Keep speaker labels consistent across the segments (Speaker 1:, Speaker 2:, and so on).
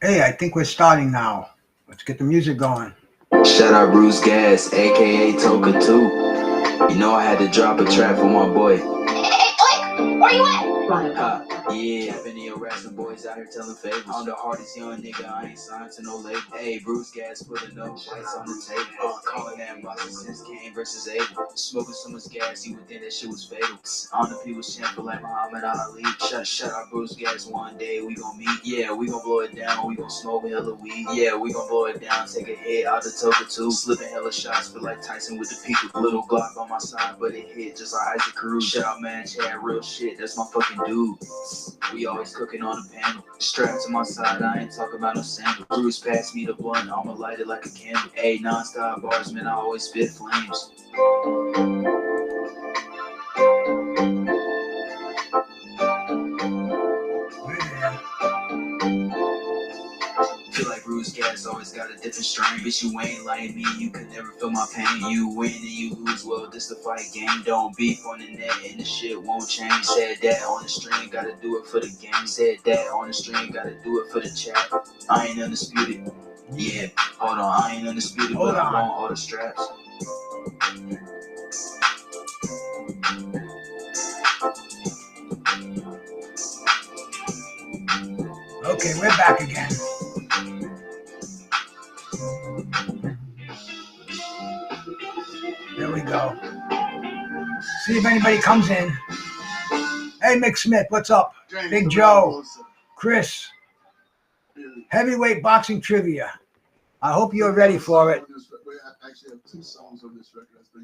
Speaker 1: Hey, I think we're starting now. Let's get the music going.
Speaker 2: Shout out Bruce Gas, aka Toka 2. You know I had to drop a track for my boy.
Speaker 3: Hey, where you at?
Speaker 2: Yeah, I've been here harassing boys out here telling favors. I'm the hardest young nigga, I ain't signed to no label. Hey, Bruce Gas putting up fights on the table. Calling that boxing since Kane versus Abel. Smoking so much gas, you would think that shit was fatal. On the people's champion like Muhammad Ali. Shut out Bruce Gas, one day we gon' meet. Yeah, we gon' blow it down, we gon' smoke hella weed. Yeah, we gon' blow it down, take a hit out the Toka 2. Slipping hella shots, feel like Tyson with the Pika. Little Glock on my side, but it hit just like Isaac Cruz. Shout out man, Chad, real shit, that's my fucking dude. We always cooking on the panel. Strapped to my side, I ain't talking about no sandal. Bruce passed me the blunt, I'ma light it like a candle. Ayy, non-stop bars, man, I always spit flames. Feel like Bruce Gas always got a different strain. Bitch, you ain't like me, you could never feel my pain. You win and you lose, well, this the fight game. Don't beef on the net and the shit won't change. Said that on the stream, gotta do it for the game. Said that on the stream, gotta do it for the chat. I ain't undisputed. Yeah, hold on, I ain't undisputed, but I want all the straps.
Speaker 1: Okay, we're back again. There we go. See if anybody comes in. Hey, Mick Smith, what's up? Big Joe, Chris, heavyweight boxing trivia. I hope you're ready for it.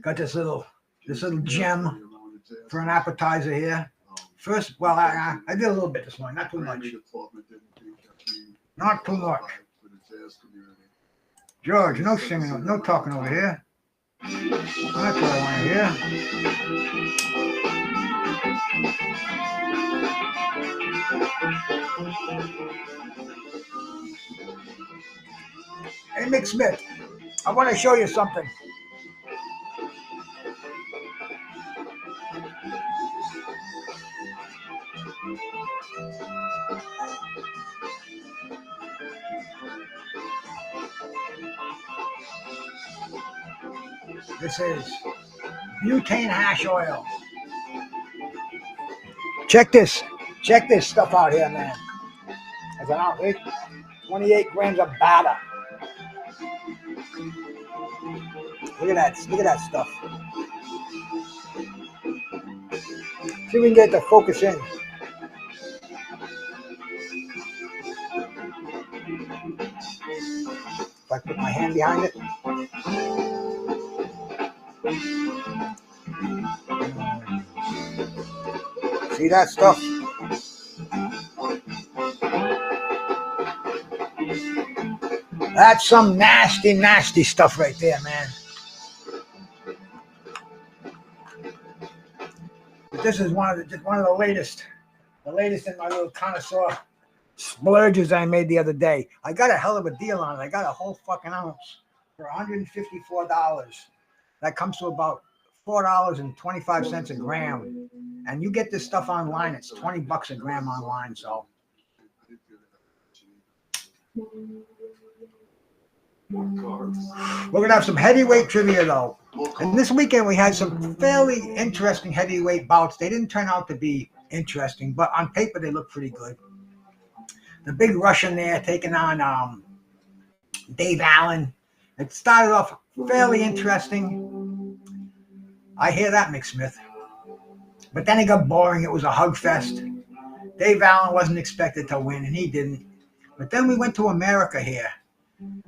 Speaker 1: Got this little gem for an appetizer here. First, well, I did a little bit this morning, not too much. Not too much. George, no singing, no talking over here. That's what I want to hear. Hey, Mick Smith, I want to show you something. This is butane hash oil. Check this stuff out here, man. As an outlet, 28 grams of batter. Look at that stuff. See if we can get the focus in. If I put my hand behind it. See that stuff? That's some nasty, nasty stuff right there, man. But this is one of the latest in my little connoisseur splurges I made the other day. I got a hell of a deal on it. I got a whole fucking ounce for $154. That comes to about $4.25 a gram. And you get this stuff online. It's $20 a gram online. So we're gonna have some heavyweight trivia though. And this weekend we had some fairly interesting heavyweight bouts. They didn't turn out to be interesting, but on paper they look pretty good. The big Russian there taking on Dave Allen. It started off fairly interesting. I hear that, Mick Smith. But then it got boring. It was a hug fest. Dave Allen wasn't expected to win, and he didn't. But then we went to America here,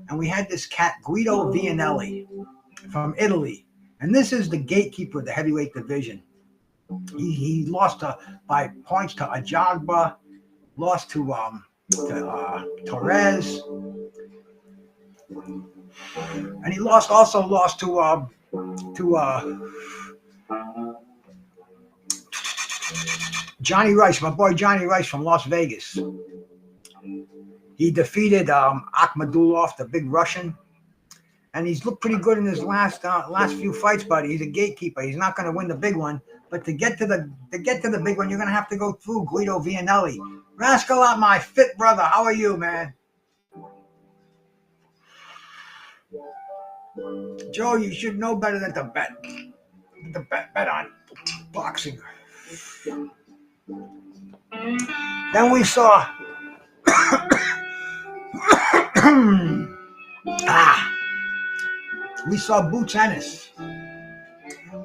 Speaker 1: and we had this cat, Guido Vianelli, from Italy. And this is the gatekeeper of the heavyweight division. He lost by points to Ajagba, lost to Torres, and he also lost to Johnny Rice, my boy Johnny Rice from Las Vegas. He defeated Akhmadulov, the big Russian, and he's looked pretty good in his last few fights. But he's a gatekeeper. He's not going to win the big one, but to get to the big one, you're going to have to go through Guido Vianelli. Rascal out, my fit brother. How are you, man? Joe, you should know better than to bet on boxing. Then we saw we saw Boots Ennis.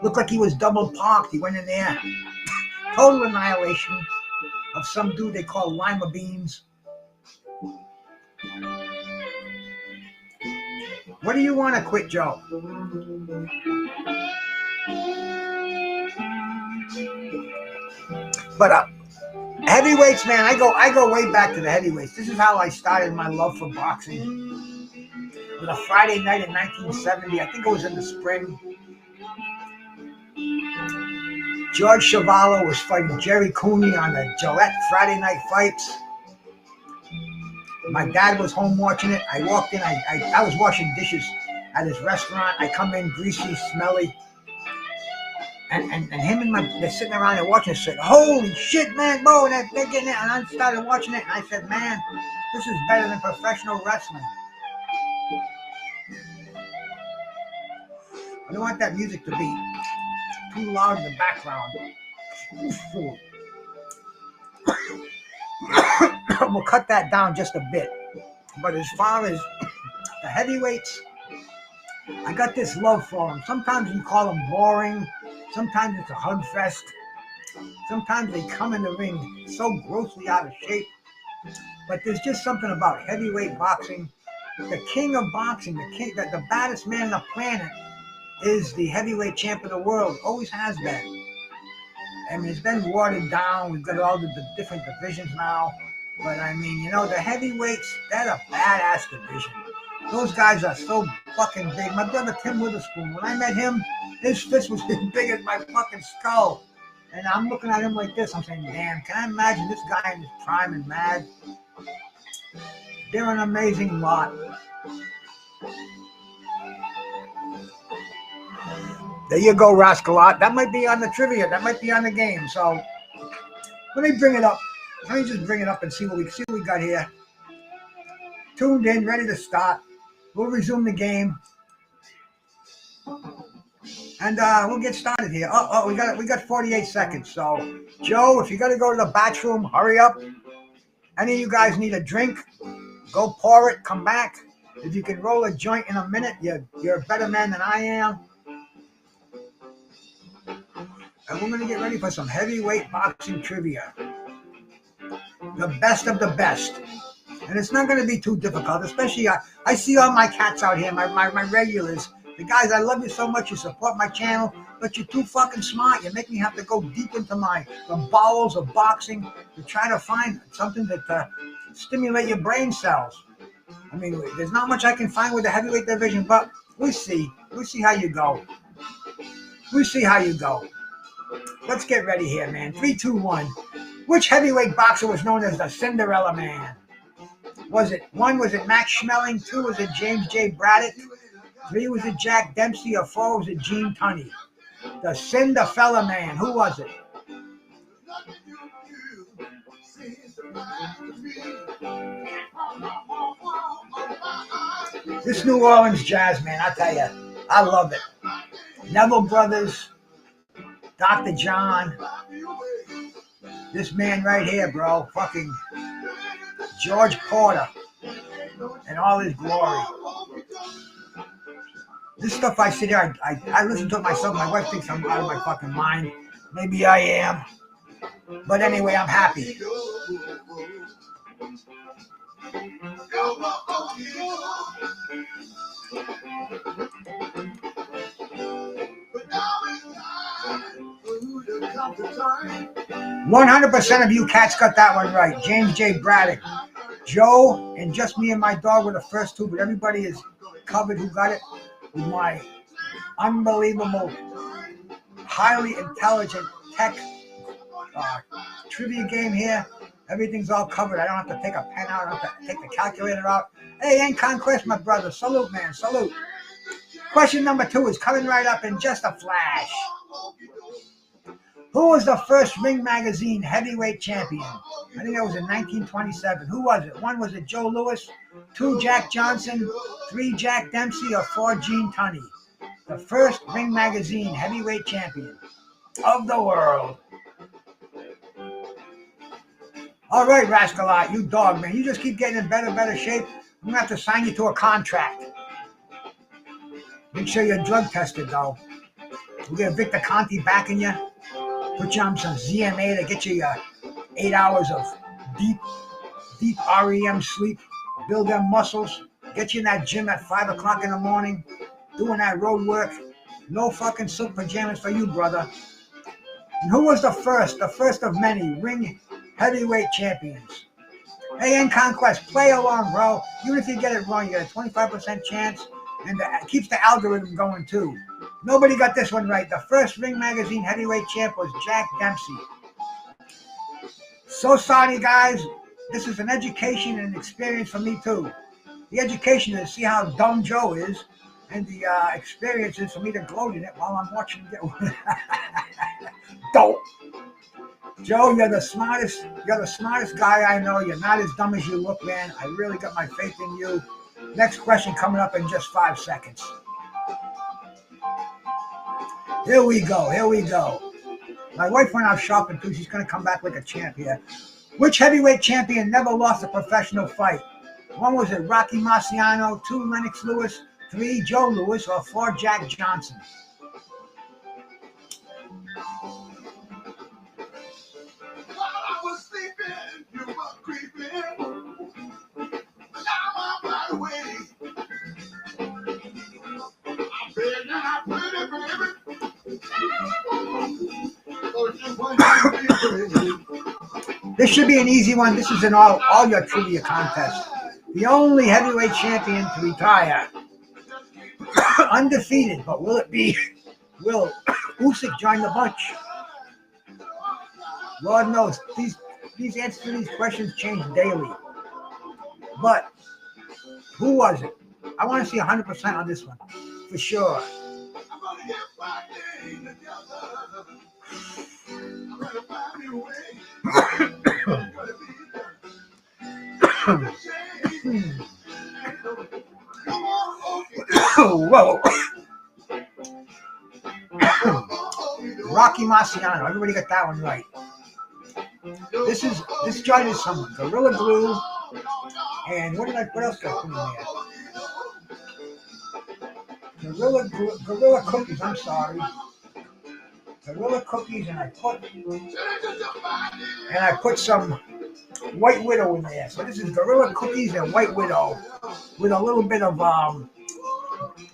Speaker 1: Looked like he was double parked. He went in there. Total annihilation of some dude they call Lima Beans. What do you want to quit, Joe? But heavyweights, man, I go way back to the heavyweights. This is how I started my love for boxing. It was a Friday night in 1970. I think it was in the spring. George Chuvalo was fighting Jerry Cooney on the Gillette Friday Night Fights. My dad was home watching it. I walked in. I was washing dishes at his restaurant. I come in greasy, smelly. And him and they're sitting around there watching it. Said, "Holy shit, man, bro, they're getting it." And I started watching it, and I said, "Man, this is better than professional wrestling." I don't want that music to be too loud in the background. We'll cut that down just a bit. But as far as the heavyweights, I got this love for them. Sometimes you call them boring. Sometimes it's a hug fest. Sometimes they come in the ring so grossly out of shape. But there's just something about heavyweight boxing. The king of boxing, the baddest man on the planet is the heavyweight champ of the world. Always has been. I mean, it's been watered down. We've got all the different divisions now. But I mean, the heavyweights, they're a badass division. Those guys are so fucking big. My brother Tim Witherspoon, when I met him, his fist was as big as my fucking skull. And I'm looking at him like this. I'm saying, damn, can I imagine this guy in his prime and mad? They're an amazing lot. There you go, Rascalot. That might be on the trivia. That might be on the game. So let me bring it up. Let me just bring it up and see what we got here. Tuned in, ready to start. We'll resume the game. And we'll get started here. We got 48 seconds. So, Joe, if you got to go to the bathroom, hurry up. Any of you guys need a drink, go pour it, come back. If you can roll a joint in a minute, you're a better man than I am. And we're going to get ready for some heavyweight boxing trivia. The best of the best. And it's not going to be too difficult, especially I see all my cats out here, my regulars. The guys, I love you so much. You support my channel, but you're too fucking smart. You make me have to go deep into the bowels of boxing to try to find something that stimulate your brain cells. I mean, there's not much I can find with the heavyweight division, but we'll see. We'll see how you go. We'll see how you go. Let's get ready here, man. 3, 2, 1. Which heavyweight boxer was known as the Cinderella Man? Was it Max Schmeling? 2, was it James J. Braddock? 3, was it Jack Dempsey? Or 4, was it Gene Tunney? The Cinderella Man. Who was it? This New Orleans jazz, man, I tell you, I love it. Neville Brothers, Dr. John. This man right here, bro, fucking George Porter and all his glory. This stuff I sit here, I listen to it myself. My wife thinks I'm out of my fucking mind. Maybe I am. But anyway, I'm happy. But now it's time for you to come to time. 100% of you cats got that one right. James J. Braddock. Joe and just me and my dog were the first two, but everybody is covered who got it with my unbelievable, highly intelligent tech trivia game here. Everything's all covered. I don't have to take a pen out. I don't have to take the calculator out. Hey, ain't Conquest, my brother. Salute, man. Salute. Question number 2 is coming right up in just a flash. Who was the first Ring Magazine heavyweight champion? I think that was in 1927. Who was it? 1, was it Joe Louis? 2, Jack Johnson? 3, Jack Dempsey? Or 4, Gene Tunney? The first Ring Magazine heavyweight champion of the world. All right, Rascalot, you dog, man. You just keep getting in better shape. I'm going to have to sign you to a contract. Make sure you're drug tested, though. We'll get Victor Conti back in you. Put you on some ZMA to get you your 8 hours of deep REM sleep. Build them muscles. Get you in that gym at 5 o'clock in the morning. Doing that road work. No fucking silk pajamas for you, brother. And who was the first of many ring heavyweight champions? Hey, in Conquest, play along, bro. Even if you get it wrong, you got a 25% chance, and it keeps the algorithm going, too. Nobody got this one right. The first Ring Magazine heavyweight champ was Jack Dempsey. So sorry, guys. This is an education and experience for me, too. The education is to see how dumb Joe is, and the experience is for me to gloat in it while I'm watching him get dope. Joe, you're the smartest guy I know. You're not as dumb as you look, man. I really got my faith in you. Next question coming up in just 5 seconds. Here we go. My wife went out shopping too. She's going to come back like a champ here. Which heavyweight champion never lost a professional fight? 1, was it Rocky Marciano? 2, Lennox Lewis? 3, Joe Louis? Or 4, Jack Johnson? This should be an easy one. This is in all your trivia contests. The only heavyweight champion to retire. Undefeated, but will Usyk join the bunch? Lord knows, these answers to these questions change daily. But who was it? I want to see 100% on this one, for sure. Whoa. Rocky Marciano. Everybody got that one right. This joint is some Gorilla Glue. And what else did I put in there? Gorilla Cookies, I'm sorry. Gorilla Cookies, and I put some White Widow in there. So this is Gorilla Cookies and White Widow with a little bit of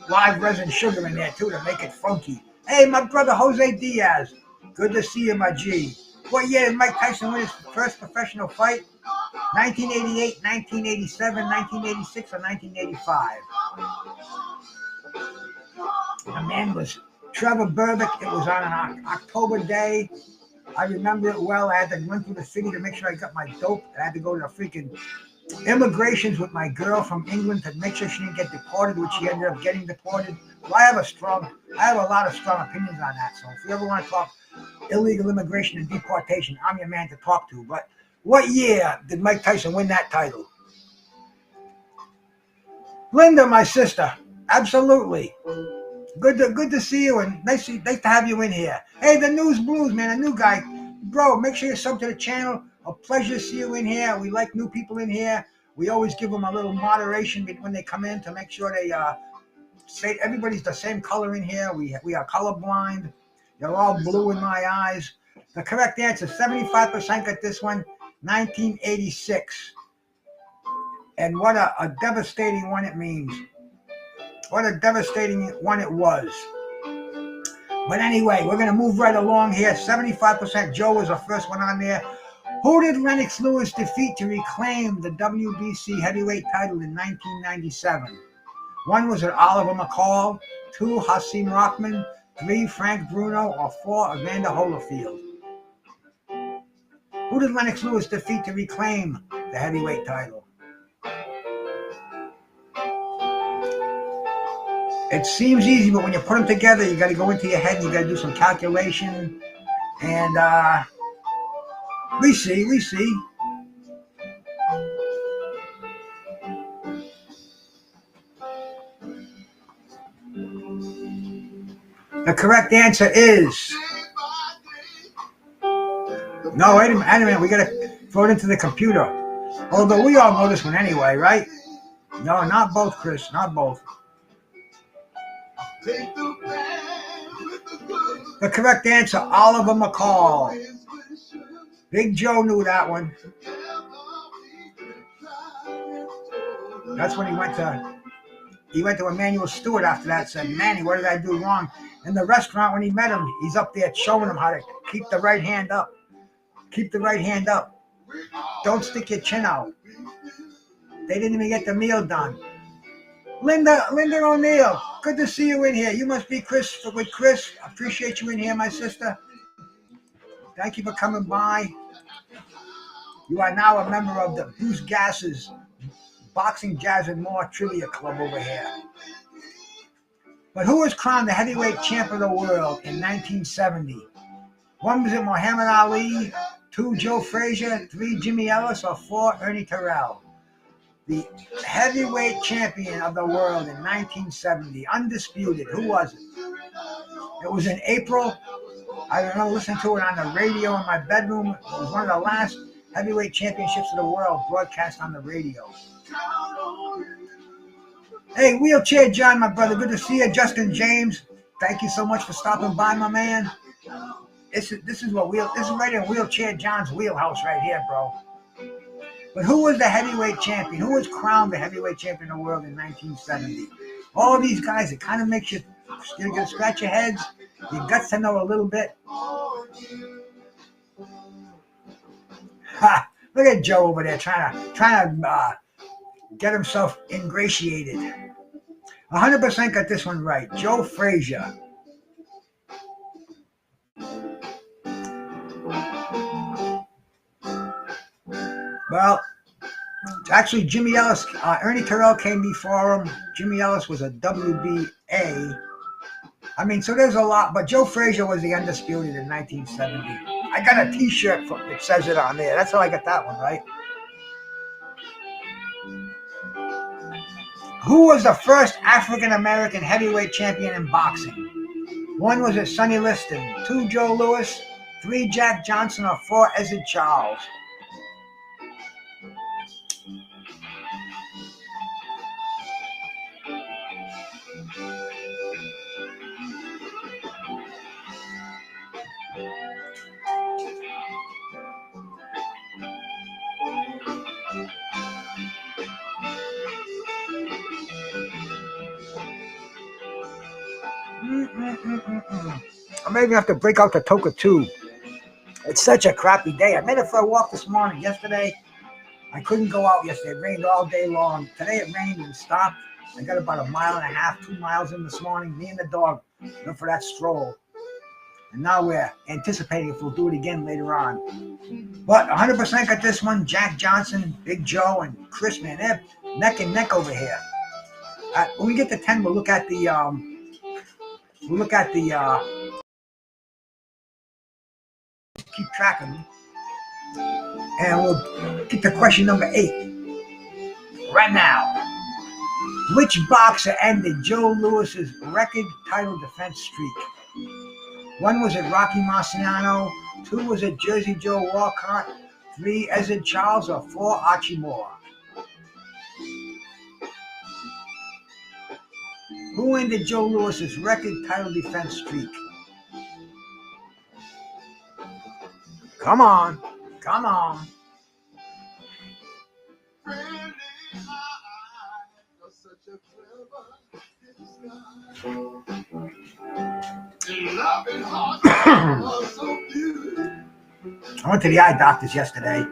Speaker 1: live resin sugar in there too to make it funky. Hey, my brother Jose Diaz. Good to see you, my G. What year did Mike Tyson win his first professional fight? 1988, 1987, 1986, or 1985? The man was Trevor Berbick. It was on an October day. I remember it well. I had to run through the city to make sure I got my dope. I had to go to the freaking immigrations with my girl from England to make sure she didn't get deported, which she ended up getting deported. So I have a lot of strong opinions on that. So if you ever want to talk illegal immigration and deportation, I'm your man to talk to. But what year did Mike Tyson win that title? Linda, my sister, absolutely. Good to see you, and nice to have you in here. Hey, the News Blues, man, a new guy. Bro, make sure you sub to the channel. A pleasure to see you in here. We like new people in here. We always give them a little moderation when they come in to make sure they say everybody's the same color in here. We are colorblind. You're all blue in my eyes. The correct answer, 75% got this one, 1986. And what a devastating one it means. What a devastating one it was. But anyway, we're going to move right along here. 75% Joe was the first one on there. Who did Lennox Lewis defeat to reclaim the WBC heavyweight title in 1997? 1, was it Oliver McCall? 2, Hasim Rahman? 3, Frank Bruno? Or 4, Evander Holyfield? Who did Lennox Lewis defeat to reclaim the heavyweight title? It seems easy, but when you put them together, you got to go into your head and you got to do some calculation. And we see. The correct answer is no. Wait a minute. We gotta throw it into the computer. Although we all know this one anyway, right? No, not both, Chris. Not both. The correct answer, Oliver McCall. Big Joe knew that one. That's when he went to Emmanuel Stewart after that, said, Manny, what did I do wrong? In the restaurant when he met him, he's up there showing him how to keep the right hand up. Keep the right hand up. Don't stick your chin out. They didn't even get the meal done. Linda O'Neill, good to see you in here. You must be Chris with Chris. Appreciate you in here, my sister. Thank you for coming by. You are now a member of the Bruce Gass's Boxing, Jazz, and More Trivia Club over here. But who was crowned the heavyweight champ of the world in 1970? 1, was it Muhammad Ali? 2, Joe Frazier? 3, Jimmy Ellis? Or 4, Ernie Terrell? The heavyweight champion of the world in 1970, undisputed. Who was it? It was in April. I remember listening to it on the radio in my bedroom. It was one of the last heavyweight championships of the world broadcast on the radio. Hey, Wheelchair John, my brother. Good to see you. Justin James, thank you so much for stopping by, my man. This is right in Wheelchair John's wheelhouse right here, bro. But who was the heavyweight champion? Who was crowned the heavyweight champion of the world in 1970? All these guys, it kind of makes you gonna scratch your heads. You got to know a little bit. Ha! Look at Joe over there trying to get himself ingratiated. 100% got this one right. Joe Frazier. Well, actually, Jimmy Ellis, Ernie Terrell came before him. Jimmy Ellis was a WBA. I mean, so there's a lot, but Joe Frazier was the undisputed in 1970. I got a T-shirt that says it on there. That's how I got that one, right? Who was the first African-American heavyweight champion in boxing? 1, was it Sonny Liston? 2, Joe Louis? 3, Jack Johnson? Or 4, Ezzard Charles? I may even have to break out the Toka 2. It's such a crappy day. I made it for a walk this morning. Yesterday, I couldn't go out yesterday. It rained all day long. Today it rained and stopped. I got about 1.5 miles, 2 miles in this morning. Me and the dog went for that stroll. And now we're anticipating if we'll do it again later on. But 100% got this one. Jack Johnson, Big Joe, and Chris, man, they're neck and neck over here. When we get to 10, we'll look at the keep track of them. And we'll get to question number 8 right now. Which boxer ended Joe Louis's record title defense streak? 1, was it Rocky Marciano? 2, was it Jersey Joe Walcott? 3, Ezzard Charles? Or 4, Archie Moore? Who ended Joe Louis's record title defense streak? Come on. I went to the eye doctor's yesterday.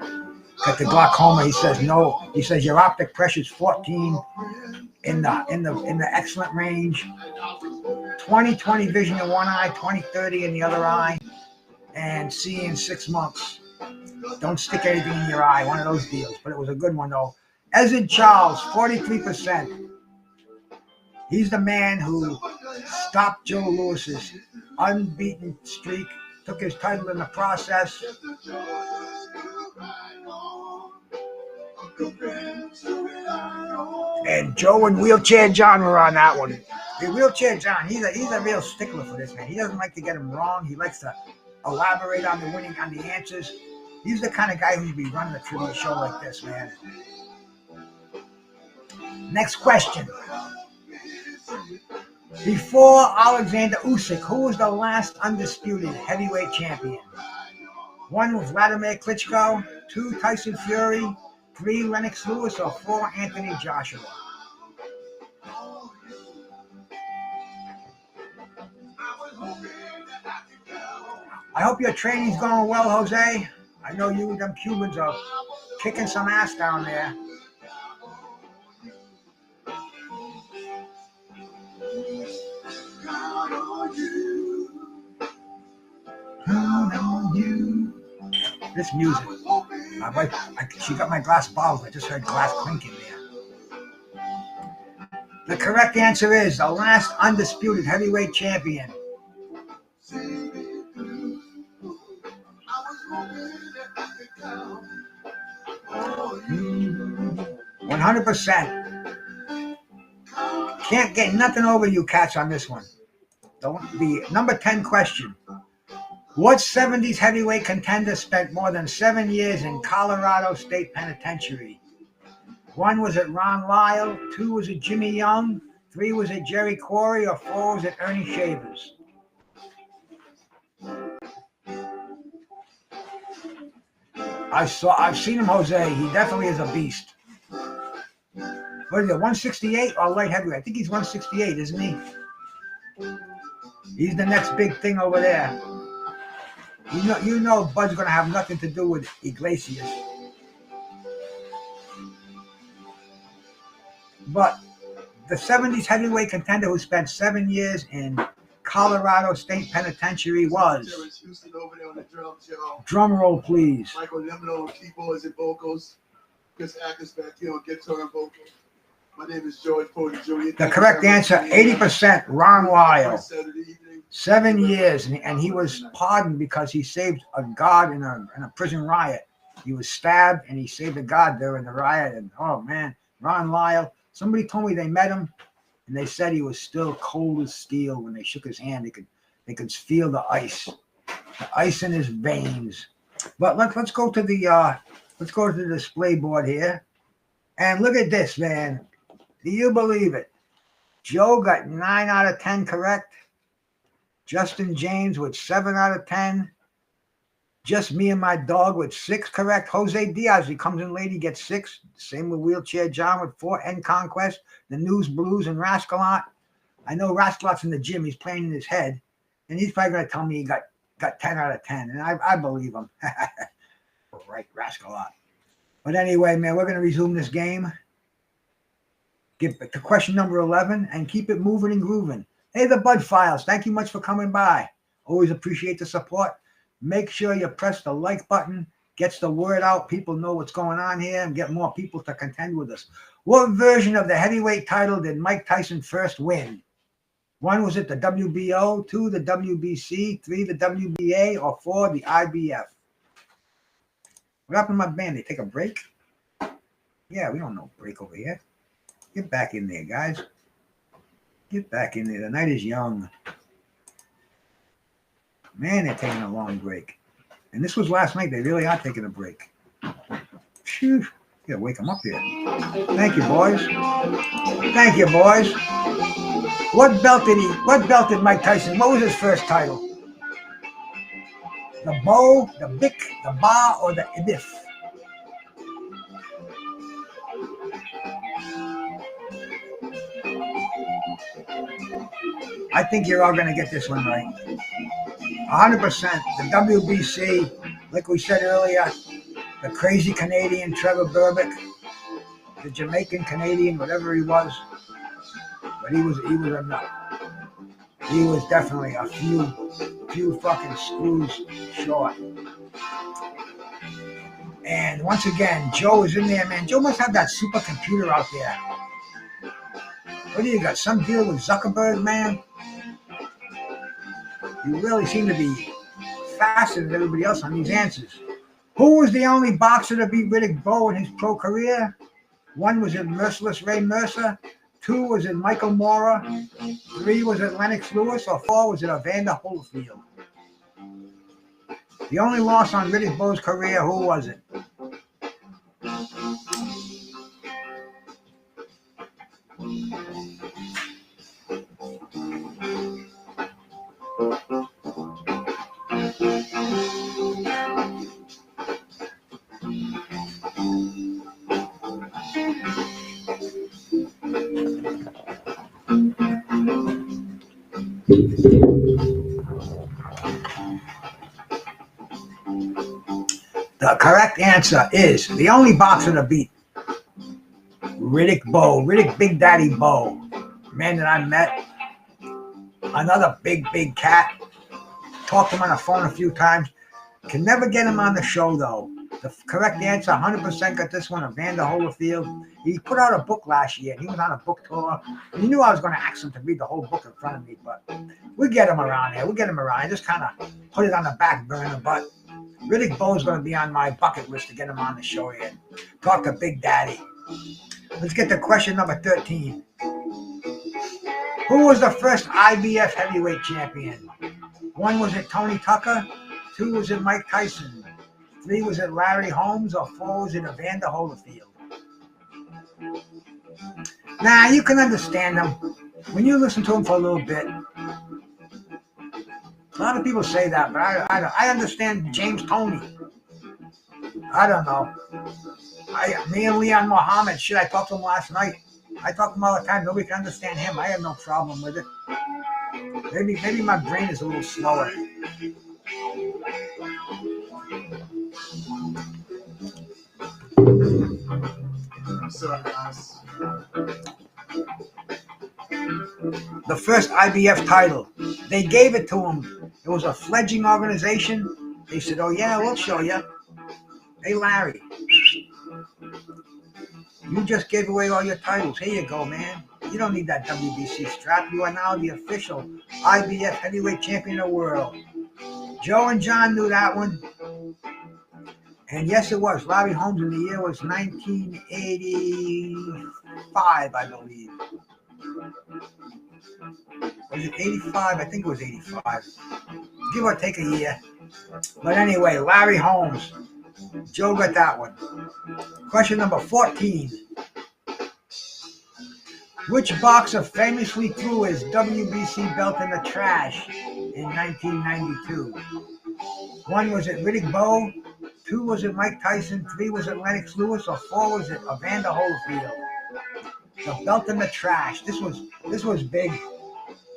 Speaker 1: Got the glaucoma. He says no. He says your optic pressure is 14 in the excellent range. 20/20 vision in one eye, 20/30 in the other eye, and see in 6 months. Don't stick anything in your eye. One of those deals. But it was a good one though. Ezzard Charles, 43%. He's the man who stopped Joe Louis's unbeaten streak took his title in the process. And Joe and Wheelchair John were on that one. The Wheelchair John, he's a real stickler for this, man. He doesn't like to get him wrong. He likes to elaborate on the answers. He's the kind of guy who'd be running a trivia show like this, man. Next question. Before Alexander Usyk, who was the last undisputed heavyweight champion? 1 was Vladimir Klitschko, 2 Tyson Fury, 3 Lennox Lewis, or 4 Anthony Joshua? I hope your training's going well, Jose. I know you and them Cubans are kicking some ass down there. Count on you. This music. My wife, she got my glass bottles. I just heard glass clinking there. The correct answer is the last undisputed heavyweight champion. 100%. Can't get nothing over you cats on this one. The number 10 question. What 70s heavyweight contender spent more than 7 years in Colorado State Penitentiary? 1 was it Ron Lyle, 2 was it Jimmy Young, 3 was it Jerry Quarry, or 4 was it Ernie Shavers? I've seen him, Jose. He definitely is a beast. What is it, 168 or light heavyweight? I think he's 168, isn't he? He's the next big thing over there. You know Bud's going to have nothing to do with Iglesias. But the 70s heavyweight contender who spent 7 years in Colorado State Penitentiary was...
Speaker 4: Houston over there on the drums, y'all.
Speaker 1: Drum roll, please.
Speaker 4: Michael Lemon on keyboards and vocals. Chris Atkins back here on guitar and vocals. My name is George Porter Jr.
Speaker 1: The correct answer, 80%, Ron Lyle. 7 years, and he was pardoned because he saved a guard in a prison riot. He was stabbed, and he saved a guard during the riot. And oh man, Ron Lyle. Somebody told me they met him, and they said he was still cold as steel. When they shook his hand, they could feel the ice in his veins. But let's go to the display board here, and look at this, man. Do you believe it? Joe got 9 out of 10 correct. Justin James with 7 out of 10. Just me and my dog with 6 correct. Jose Diaz, he comes in late, he gets 6. Same with Wheelchair John with 4. End Conquest, the News Blues, and Rascalot. I know Rascalot's in the gym. He's playing in his head. And he's probably going to tell me he got 10 out of 10. And I believe him. Right, Rascalot. But anyway, man, we're going to resume this game. Get to question number 11 and keep it moving and grooving. Hey, the Bud Files, thank you much for coming by. Always appreciate the support. Make sure you press the like button. Gets the word out. People know what's going on here and get more people to contend with us. What version of the heavyweight title did Mike Tyson first win? 1, was it the WBO? 2, the WBC? 3, the WBA? Or 4, the IBF? What happened to my band? They take a break? Yeah, we don't know break over here. Get back in there, guys. Get back in there. The night is young. Man, they're taking a long break. And this was last night. They really are taking a break. Phew. You gotta wake them up here. Thank you, boys. Thank you, boys. What belt did Mike Tyson? What was his first title? The Bow, the Bic, the Ba, or the Ibif? I think you're all going to get this one right. 100%. The WBC, like we said earlier, the crazy Canadian Trevor Berbick, the Jamaican Canadian, whatever he was, but he was a nut. He was definitely a few fucking screws short. And once again, Joe is in there, man. Joe must have that supercomputer out there. What do you got? Some deal with Zuckerberg, man? You really seem to be faster than everybody else on these answers. Who was the only boxer to beat Riddick Bowe in his pro career? 1 was it Merciless Ray Mercer. 2 was it Michael Mora. 3 was it Lennox Lewis. Or 4 was it Evander Holyfield? The only loss on Riddick Bowe's career, who was it? The correct answer is the only boxer to beat Riddick Bowe, Riddick Big Daddy Bowe, man that I met, another big cat. Talked to him on the phone a few times. Can never get him on the show though. The correct answer, 100% got this one, Evander Holyfield. He put out a book last year. He was on a book tour. He knew I was going to ask him to read the whole book in front of me, but we'll get him around there. We'll get him around. I just kind of put it on the back burner, but Riddick Bowe's going to be on my bucket list to get him on the show here. Talk to Big Daddy. Let's get to question number 13. Who was the first IBF heavyweight champion? 1 was it Tony Tucker. 2 was it Mike Tyson. 3 was it Larry Holmes. Or 4 was it Evander Holyfield? Now, you can understand him. When you listen to him for a little bit, a lot of people say that, but I understand James Toney. I don't know. Me and Leon Muhammad, shit, I talked to him last night. I talk to him all the time. Nobody can understand him. I have no problem with it. Maybe my brain is a little slower.
Speaker 4: I'm sorry, guys.
Speaker 1: The first IBF title, they gave it to him. It was a fledgling organization. They said, oh yeah, we'll show you. Hey Larry, you just gave away all your titles. Here you go, man. You don't need that WBC strap. You are now the official IBF heavyweight champion of the world. Joe and John knew that one. And yes, it was. Larry Holmes, in the year was 1985, I believe. Was it 85? I think it was 85. Give or take a year. But anyway, Larry Holmes. Joe got that one. Question number 14. Which boxer famously threw his WBC belt in the trash in 1992? 1 was it Riddick Bowe. 2 was it Mike Tyson. 3 was it Lennox Lewis. Or 4 was it Evander Holyfield? The belt in the trash. This was big.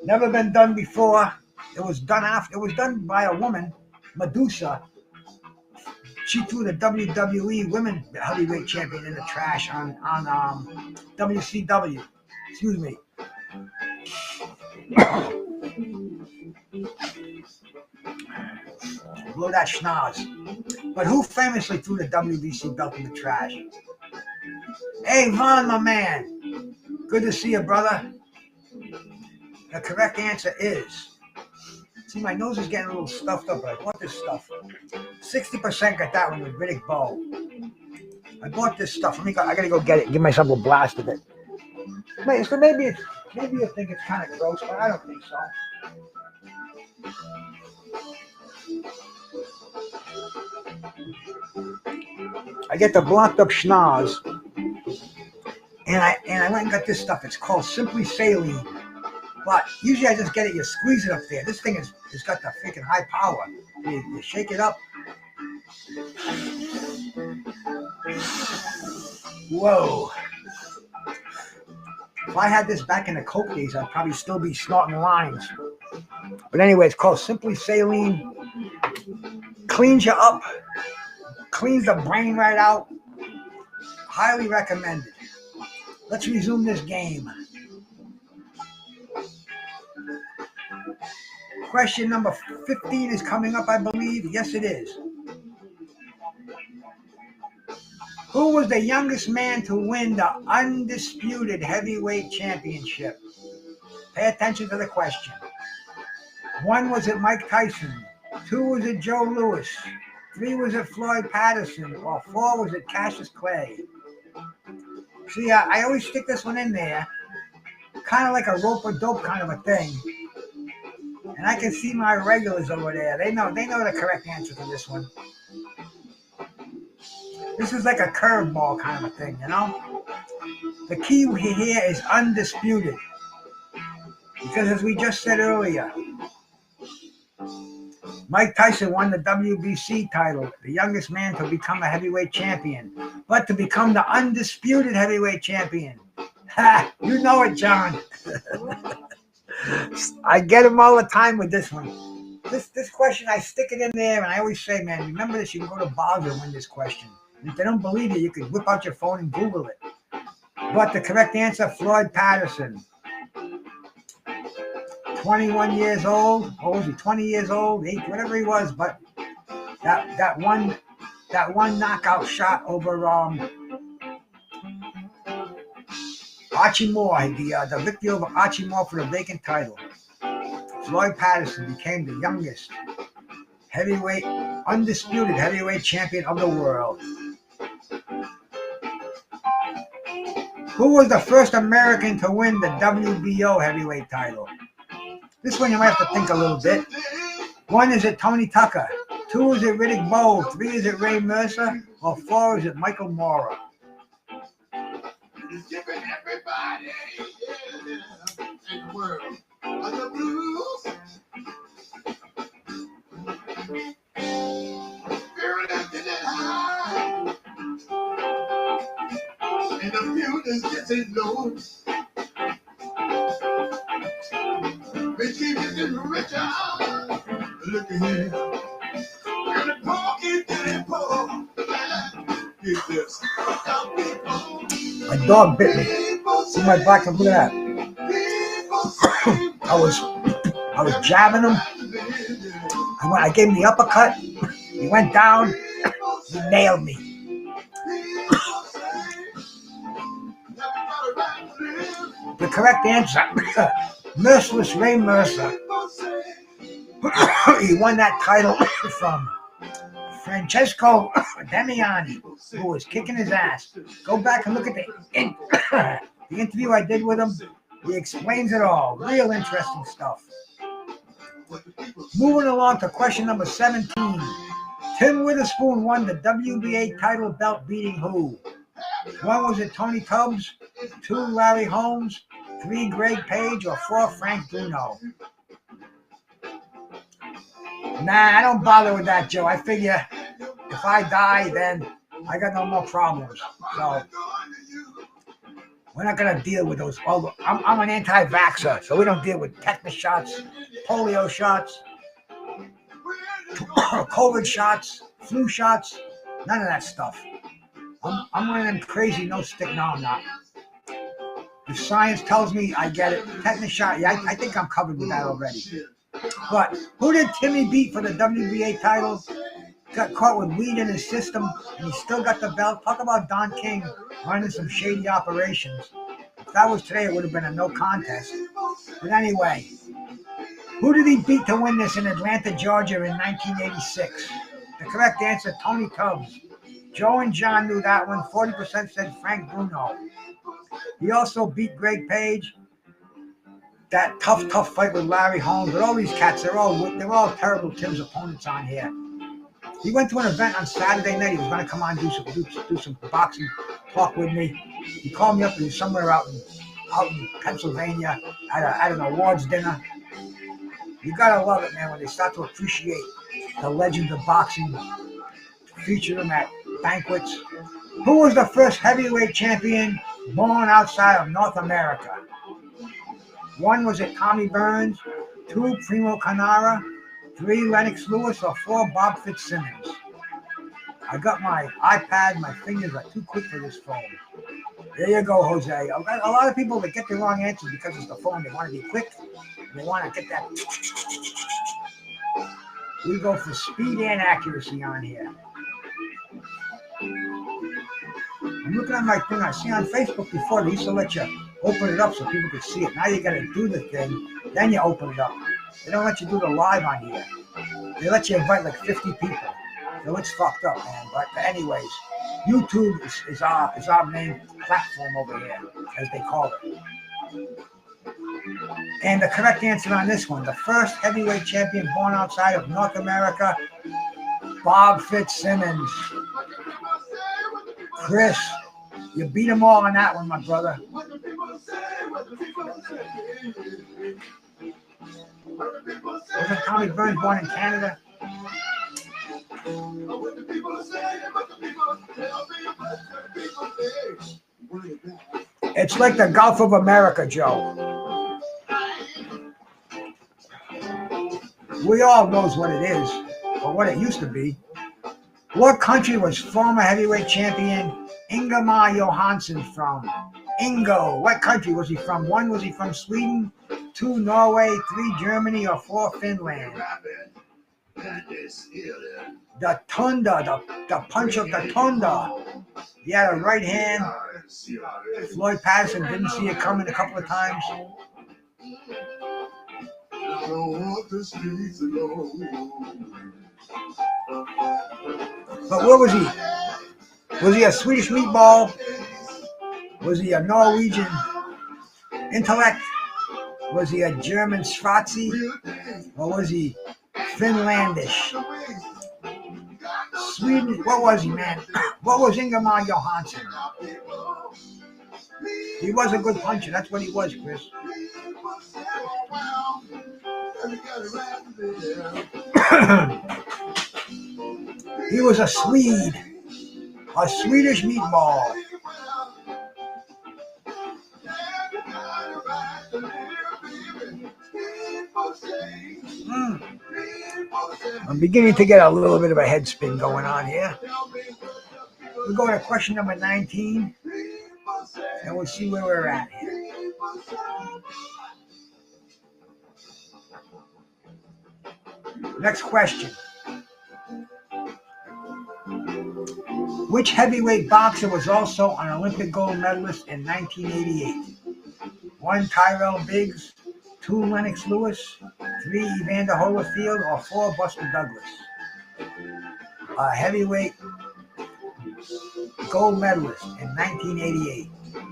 Speaker 1: Never been done before. It was done by a woman, Medusa. She threw the WWE Women Heavyweight Champion in the trash on WCW. Excuse me. Blow that schnoz. But who famously threw the WBC belt in the trash? Hey, Vaughn, my man. Good to see you, brother. The correct answer is... See, my nose is getting a little stuffed up, but I bought this stuff. 60% got that one with Riddick Bowe. I bought this stuff. I gotta go get it and give myself a blast of it. So maybe you think it's kind of gross, but I don't think so. I get the blocked up schnoz, and I went and got this stuff. It's called Simply Saline. But usually I just get it, you squeeze it up there. This thing has got the freaking high power. You shake it up. Whoa. If I had this back in the Coke days, I'd probably still be snorting lines. But anyway, it's called Simply Saline. Cleans you up. Cleans the brain right out. Highly recommended. Let's resume this game. Question number 15 is coming up, I believe. Yes, it is. Who was the youngest man to win the undisputed heavyweight championship? Pay attention to the question. 1 was it Mike Tyson. 2 was it Joe Louis. 3 was it Floyd Patterson. Or 4 was it Cassius Clay. See, I always stick this one in there. Kind of like a rope or dope kind of a thing. And I can see my regulars over there. They know the correct answer to this one. This is like a curveball kind of a thing, you know? The key here is undisputed. Because as we just said earlier, Mike Tyson won the WBC title, the youngest man to become a heavyweight champion. But to become the undisputed heavyweight champion. Ha! You know it, John. I get him all the time with this one. This question, I stick it in there, and I always say, man, remember this, you can go to Bowser and win this question. And if they don't believe you, you can whip out your phone and Google it. But the correct answer, Floyd Patterson. 21 years old, or was he 20 years old, 8, whatever he was, but that one knockout shot over Archie Moore, the victory over Archie Moore for the vacant title. Floyd Patterson became the youngest undisputed heavyweight champion of the world. Who was the first American to win the WBO heavyweight title? This one you might have to think a little bit. 1 is it Tony Tucker. 2 is it Riddick Bowe. 3 is it Ray Mercer. Or 4 is it Michael Mora.
Speaker 4: Giving everybody in the world the blues. Spirit lifted it high, and the field is getting low. Rich keep getting richer. Look at here, and the poor keep getting poor. Get this.
Speaker 1: My dog bit me. See my back? Look at that. I was jabbing him. I gave him the uppercut. He went down. He nailed me. The correct answer, merciless Ray Mercer. He won that title from Francesco Damiani, who was kicking his ass. Go back and look at the interview I did with him. He explains it all. Real interesting stuff. Moving along to question number 17. Tim Witherspoon won the WBA title belt beating who? 1 was it Tony Tubbs, 2 Larry Holmes, 3 Greg Page, or 4 Frank Bruno? Nah, I don't bother with that, Joe. I figure if I die, then I got no more problems. So we're not going to deal with those. I'm an anti-vaxxer, so we don't deal with tetanus shots, polio shots, COVID shots, flu shots, none of that stuff. I'm one of them crazy no-stick. No, I'm not. If science tells me I get it, tetanus shot, yeah, I think I'm covered with that already. But who did Timmy beat for the WBA title? Got caught with weed in his system, and he still got the belt. Talk about Don King running some shady operations. If that was today, it would have been a no contest. But anyway, who did he beat to win this in Atlanta, Georgia in 1986? The correct answer, Tony Tubbs. Joe and John knew that one. 40% said Frank Bruno. He also beat Greg Page. That tough fight with Larry Holmes. But all these cats, they're all terrible Tim's opponents on here. He went to an event on Saturday night. He was going to come on and do some boxing talk with me. He called me up. He was somewhere out in Pennsylvania at an awards dinner. You gotta love it, man, when they start to appreciate the legends of boxing, feature them at banquets. Who was the first heavyweight champion born outside of North America? 1 was it Tommy Burns, 2 Primo Carnera, 3 Lennox Lewis, or 4 Bob Fitzsimmons? I got my iPad, my fingers are too quick for this phone. There you go, Jose. A lot of people that get the wrong answers because it's the phone. They want to be quick, and they want to get that. We go for speed and accuracy on here. I'm looking at my thing. I see on Facebook before, they used to let you open it up so people could see it. Now you got to do the thing, then you open it up. They don't let you do the live on here. They let you invite like 50 people. So it's fucked up, man. But anyways, YouTube is our main platform over here, as they call it. And the correct answer on this one, the first heavyweight champion born outside of North America, Bob Fitzsimmons. Chris, you beat them all on that one, my brother. Wasn't Tommy Burns born in Canada? It's like the Gulf of America, Joe. We all knows what it is, or what it used to be. What country was former heavyweight champion Ingemar Johansson from? Ingo. What country was he from? 1, was he from Sweden? 2, Norway. 3, Germany. Or 4, Finland? The Tunda, the punch of the Tunda. He had a right hand. Floyd Patterson didn't see it coming a couple of times. But what was he? Was he a Swedish meatball? Was he a Norwegian intellect? Was he a German Schwarzi? Or was he Finlandish? Sweden, what was he, man? What was Ingemar Johansson? He was a good puncher, that's what he was, Chris. He was a Swede, a Swedish meatball. I'm beginning to get a little bit of a head spin going on here. We'll go to question number 19, and we'll see where we're at here. Next question. Which heavyweight boxer was also an Olympic gold medalist in 1988? 1, Tyrell Biggs. 2, Lennox Lewis. 3, Evander Holyfield. Or 4, Buster Douglas. A heavyweight gold medalist in 1988.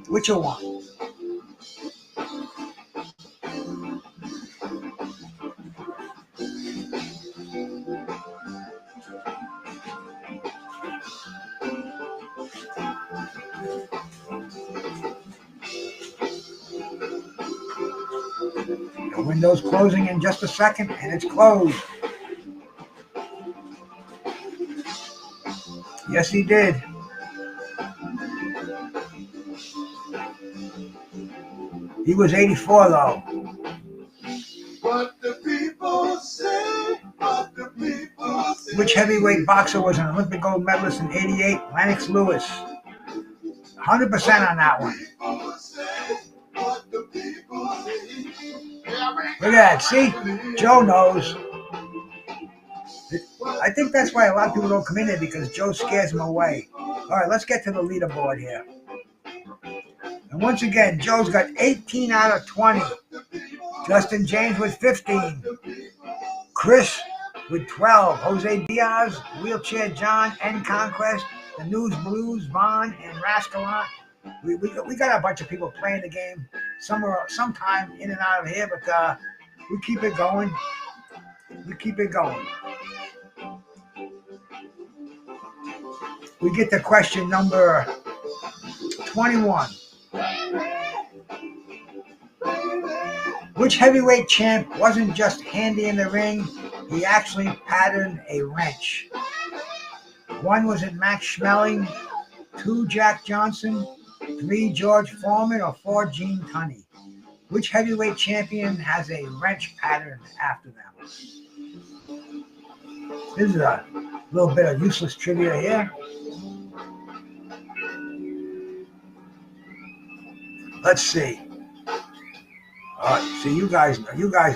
Speaker 1: Which one? The window's closing in just a second, and it's closed. Yes, he did. He was 84, though. Which heavyweight boxer was an Olympic gold medalist in 88? Lennox Lewis. 100% on that one. Look at that. See? Joe knows. I think that's why a lot of people don't come in here, because Joe scares them away. All right, let's get to the leaderboard here. And once again, Joe's got 18 out of 20. Justin James with 15. Chris with 12. Jose Diaz, Wheelchair John, N Conquest, The News Blues, Vaughn, and Rascalant. We got a bunch of people playing the game sometime in and out of here, but we keep it going. We keep it going. We get to question number 21. Which heavyweight champ wasn't just handy in the ring, he actually patterned a wrench? 1, was it Max Schmeling? 2, Jack Johnson. 3, George Foreman. Or 4, Gene Tunney? Which heavyweight champion has a wrench pattern after them? This is a little bit of useless trivia here. Let's see. See, you guys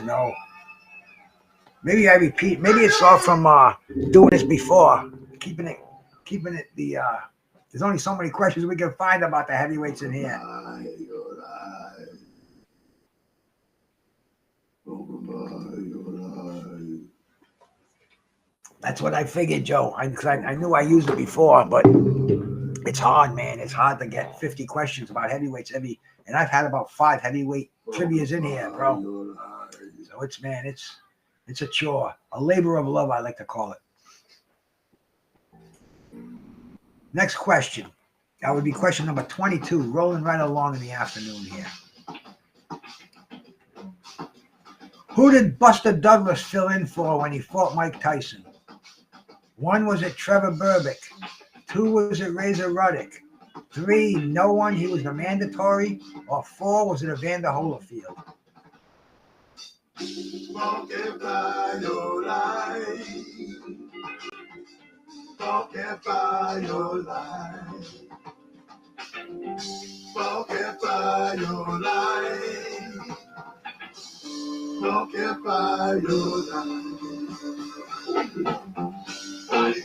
Speaker 1: know. Maybe I repeat. Maybe it's all from doing this before. Keeping it. There's only so many questions we can find about the heavyweights in here. That's what I figured, Joe. Because I knew I used it before, but it's hard, man. It's hard to get 50 questions about heavyweights every. And I've had about 5 heavyweight trivias in here, bro. So it's a chore, a labor of love, I like to call it. Next question. That would be question number 22, rolling right along in the afternoon here. Who did Buster Douglas fill in for when he fought Mike Tyson? 1, was it Trevor Berbick? 2, was it Razor Ruddock? 3, no one, he was the mandatory? Or 4, was it Evander Holyfield?
Speaker 4: Multiply your life. Multiply your life. Multiply your life. Multiply your life.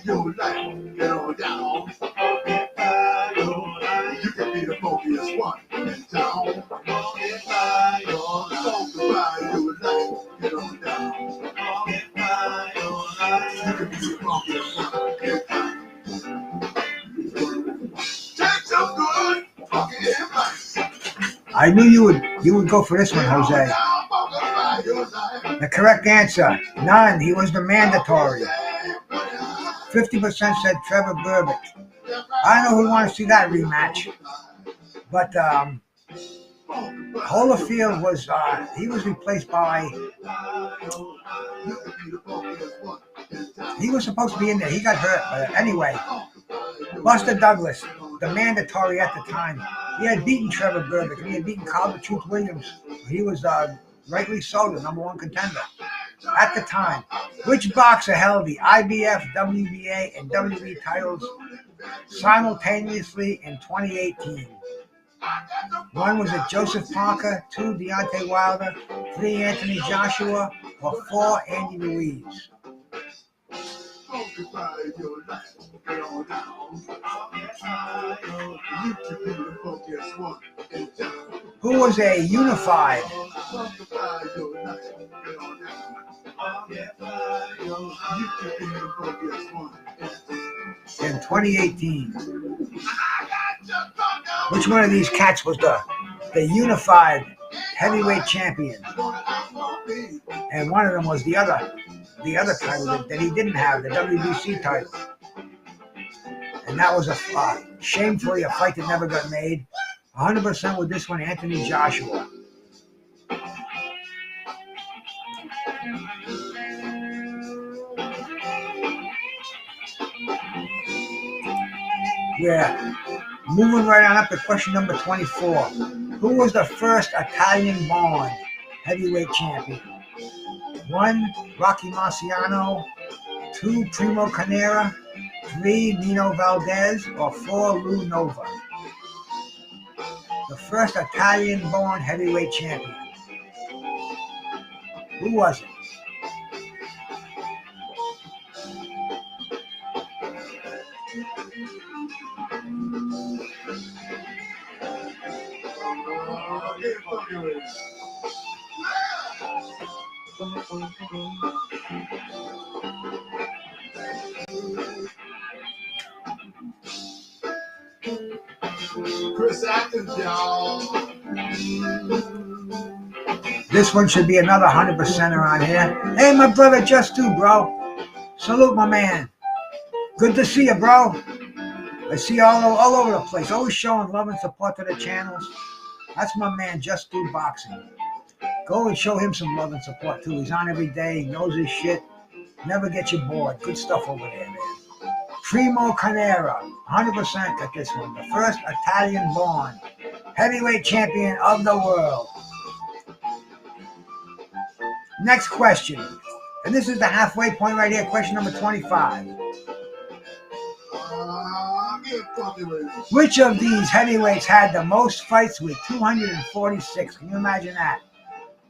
Speaker 4: Your life, get on down. Multiply your life. You can be the funkiest one in town. Multiply your life. Multiply your life. Get on down. Multiply your life. You can be the funkiest one in town. Take some good funky advice.
Speaker 1: I knew you would go for this one, Jose. The correct answer, none. He was the mandatory. 50% said Trevor Berbick. I don't know who wants to see that rematch, but Holyfield was he was replaced by. He was supposed to be in there. He got hurt, but anyway, Buster Douglas, the mandatory at the time. He had beaten Trevor Berbick and he had beaten Carl the Truth Williams. He was rightly so the number 1 contender at the time. Which boxer held the IBF, WBA, and WWE titles simultaneously in 2018? 1, was it Joseph Parker? 2, Deontay Wilder? 3, Anthony Joshua? Or 4, Andy Ruiz? Who was a unified? In 2018. Which one of these cats was the unified heavyweight champion? And one of them was the other title that he didn't have, the WBC title. And that was shamefully a fight that never got made. 100% with this one, Anthony Joshua. We're moving right on up to question number 24. Who was the first Italian-born heavyweight champion? 1, Rocky Marciano. 2, Primo Carnera. 3, Nino Valdez. Or 4, Lou Nova. The first Italian-born heavyweight champion. Who was it?
Speaker 4: Chris Atkins, y'all.
Speaker 1: This one should be another 100% around here. Hey, my brother, Just Do, bro. Salute, my man. Good to see you, bro. I see you all over the place. Always showing love and support to the channels. That's my man, Just Do Boxing. Go and show him some love and support, too. He's on every day. He knows his shit. Never get you bored. Good stuff over there, man. Primo Carnera, 100% got this one. The first Italian-born heavyweight champion of the world. Next question. And this is the halfway point right here. Question number 25. Which of these heavyweights had the most fights with 246? Can you imagine that?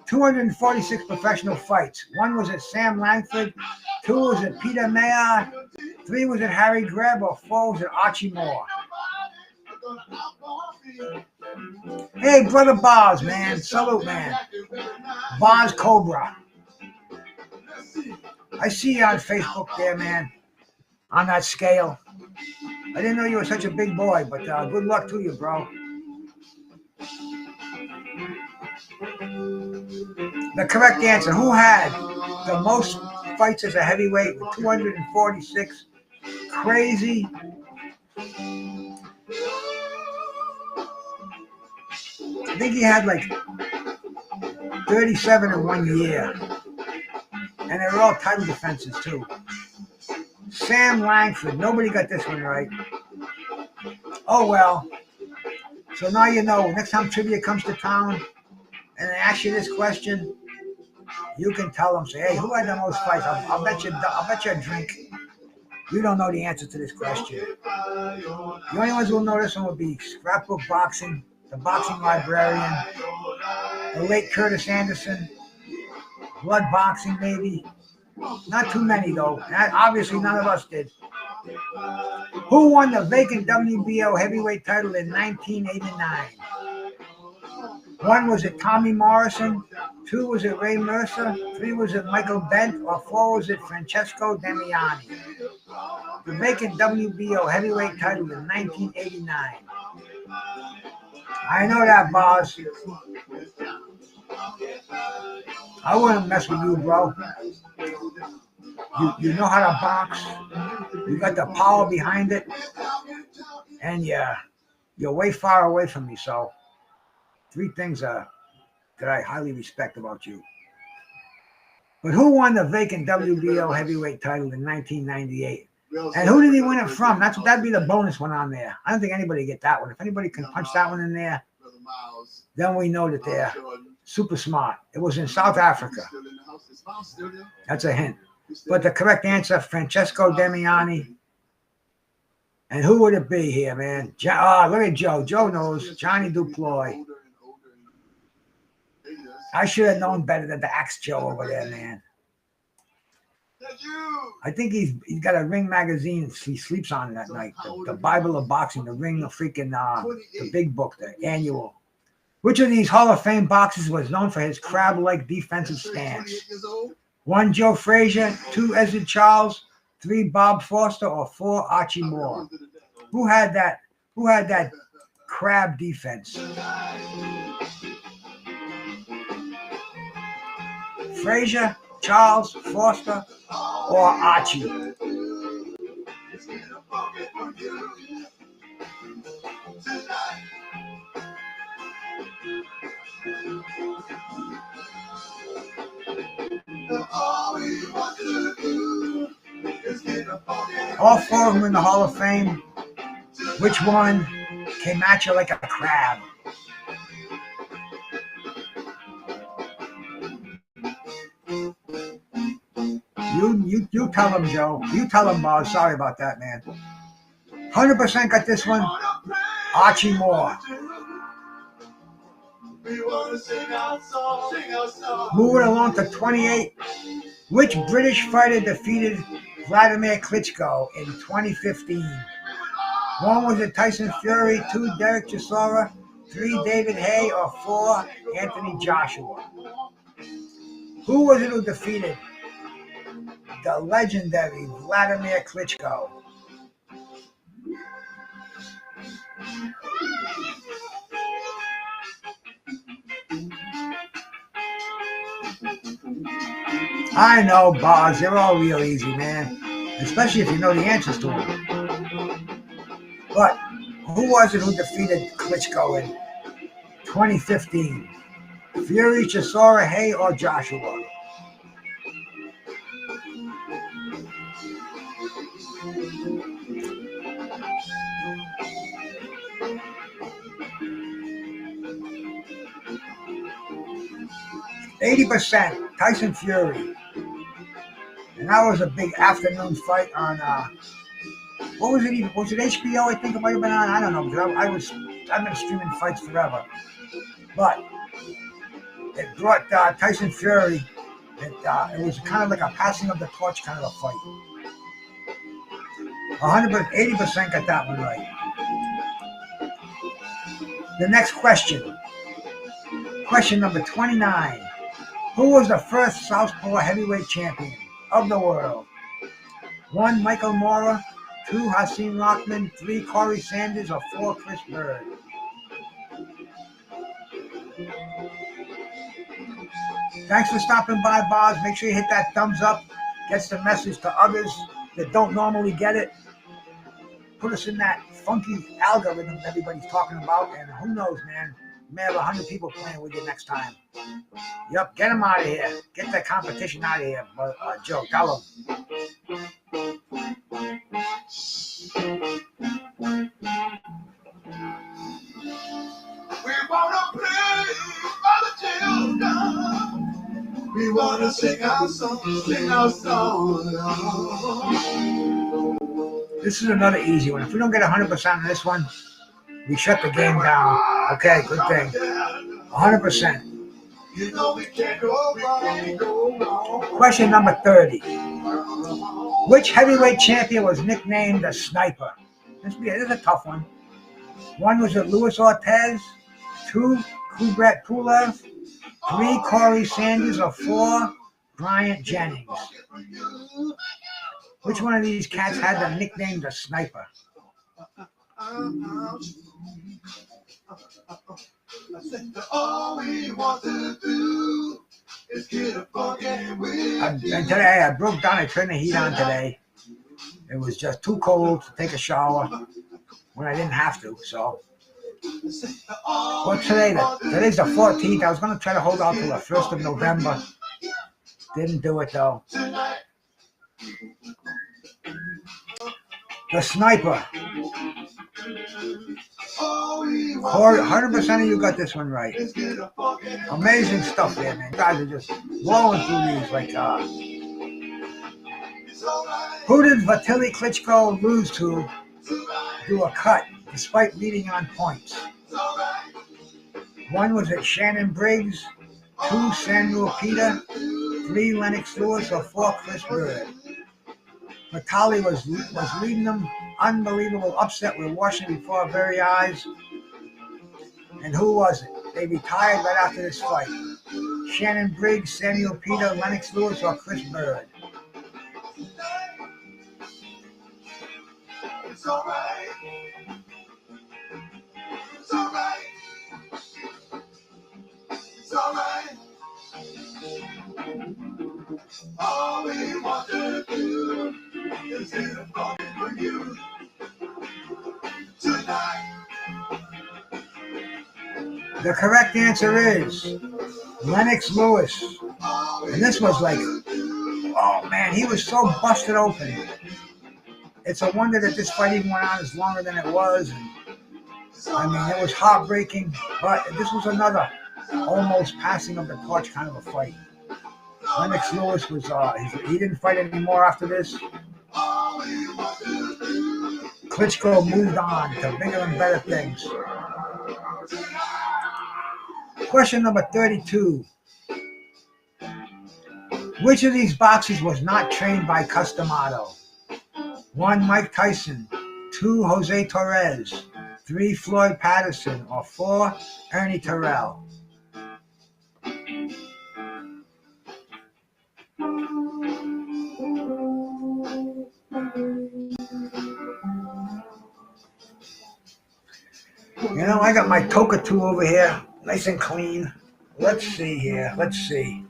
Speaker 1: 246 professional fights. 1, was it Sam Langford? 2, was it Peter Mayer? 3, was it Harry Greb? Or 4, was it Archie Moore? Hey, brother Boz, man. Salute, man. Boz Cobra. I see you on Facebook there, man, on that scale. I didn't know you were such a big boy, but good luck to you, bro. The correct answer, who had the most fights as a heavyweight with 246? Crazy. I think he had like 37 in 1 year. And they were all title defenses, too. Sam Langford. Nobody got this one right. Oh, well. So now you know. Next time trivia comes to town and they ask you this question, you can tell them, say, hey, who had the most fights? I'll bet you a drink. You don't know the answer to this question. The only ones who will know this one will be Scrapbook Boxing, the Boxing Librarian, the late Curtis Anderson, Blood Boxing, maybe. Not too many, though. Obviously, none of us did. Who won the vacant WBO heavyweight title in 1989? One, was it Tommy Morrison? Two, was it Ray Mercer? Three, was it Michael Bent? Or four, was it Francesco Damiani? The vacant WBO heavyweight title in 1989. I know that, boss. I wouldn't mess with you, bro. You know how to box. You got the power behind it. And you're way far away from me, so three things that I highly respect about you. But who won the vacant WBO heavyweight title in 1998? And who did he win it from? That'd be the bonus one on there. I don't think anybody get that one. If anybody can punch that one in there, then we know that they're super smart. It was in South Africa. That's a hint. But the correct answer, Francesco Damiani. And who would it be here, man? Look at Joe. Joe knows. Johnny Duploy. I should have known better than to ask Joe over there, man. I think he's got a Ring magazine he sleeps on that night. The Bible of Boxing, the Ring, the freaking the big book, the annual. Which of these Hall of Fame boxers was known for his crab-like defensive stance? 1, Joe Frazier. 2, Ezzard Charles. 3, Bob Foster. Or 4, Archie Moore. Who had that crab defense? Frazier, Charles, Foster, or Archie? All four of them in the Hall of Fame. Which one came at you like a crab? You tell him, Joe. You tell him, boss. Sorry about that, man. 100% got this one. Archie Moore. Moving along to 28. Which British fighter defeated Vladimir Klitschko in 2015? 1, was it Tyson Fury? 2, Derek Chisora. 3, David Haye. Or 4, Anthony Joshua? Who was it who defeated the legendary Vladimir Klitschko? I know, bars. They're all real easy, man. Especially if you know the answers to them. But who was it who defeated Klitschko in 2015? Fury, Chisora, Haye, or Joshua? %, Tyson Fury. And that was a big afternoon fight on, what was it even? Was it HBO? I think it might have been on. I don't know, because I've been streaming fights forever. But it brought Tyson Fury. It was kind of like a passing of the torch kind of a fight. 80% got that one right. The next question. Question number 29. Who was the first Southpaw heavyweight champion? of the world. 1. Michael Mora. 2. Hasim Rockman. 3. Corey Sanders. Or 4. Chris Bird. Thanks for stopping by, Boz. Make sure you hit that thumbs up. Gets the message to others that don't normally get it. Put us in that funky algorithm that everybody's talking about. And who knows, man. You may have 100 people playing with you next time. Yep, get them out of here. Get that competition out of here, Joe. Tell them.
Speaker 4: We wanna play for the children. We wanna sing our song, sing our song.
Speaker 1: This is another easy one. If we don't get 100% on this one, we shut the game down. Okay, good thing. 100%.
Speaker 4: You know we can't go wrong.
Speaker 1: Question number 30. Which heavyweight champion was nicknamed the Sniper? This is a tough one. 1 was it Luis Ortiz, 2 Kubrat Pulev, 3 Corey Sanders, or 4 Bryant Jennings. Which one of these cats had the nickname the Sniper?
Speaker 4: All we want to do is get a fucking win.
Speaker 1: And today I broke down. I turned the heat on today. It was just too cold to take a shower when I didn't have to. So, what's today? Today's the 14th. I was going to try to hold out till the 1st of November. Didn't do it though. The Sniper. 100% of you got this one right. Amazing stuff there, man. You guys are just blowing through these like who did Vasily Klitschko lose to do a cut despite leading on points? 1 was it Shannon Briggs, 2 Samuel Peter, 3 Lennox Lewis, or 4 Chris Bird. Vitali was leading them. Unbelievable upset with Washington before our very eyes. And who was it? They retired right after this fight. Shannon Briggs, Samuel Peter, Lennox Lewis, or Chris Bird.
Speaker 4: It's all right. It's all right. It's all right. All we want to do is get a party for you tonight.
Speaker 1: The correct answer is Lennox Lewis. And this was like, oh man, he was so busted open. It's a wonder that this fight even went on as longer than it was. I mean, it was heartbreaking, but this was another almost passing of the torch kind of a fight. Lennox Lewis was, he didn't fight anymore after this. Klitschko moved on to bigger and better things. Question number 32. Which of these boxers was not trained by Customato? 1, Mike Tyson, 2, Jose Torres, 3, Floyd Patterson, or 4, Ernie Terrell. You know, I got my Toka 2 over here, nice and clean. Let's see here. Let's see.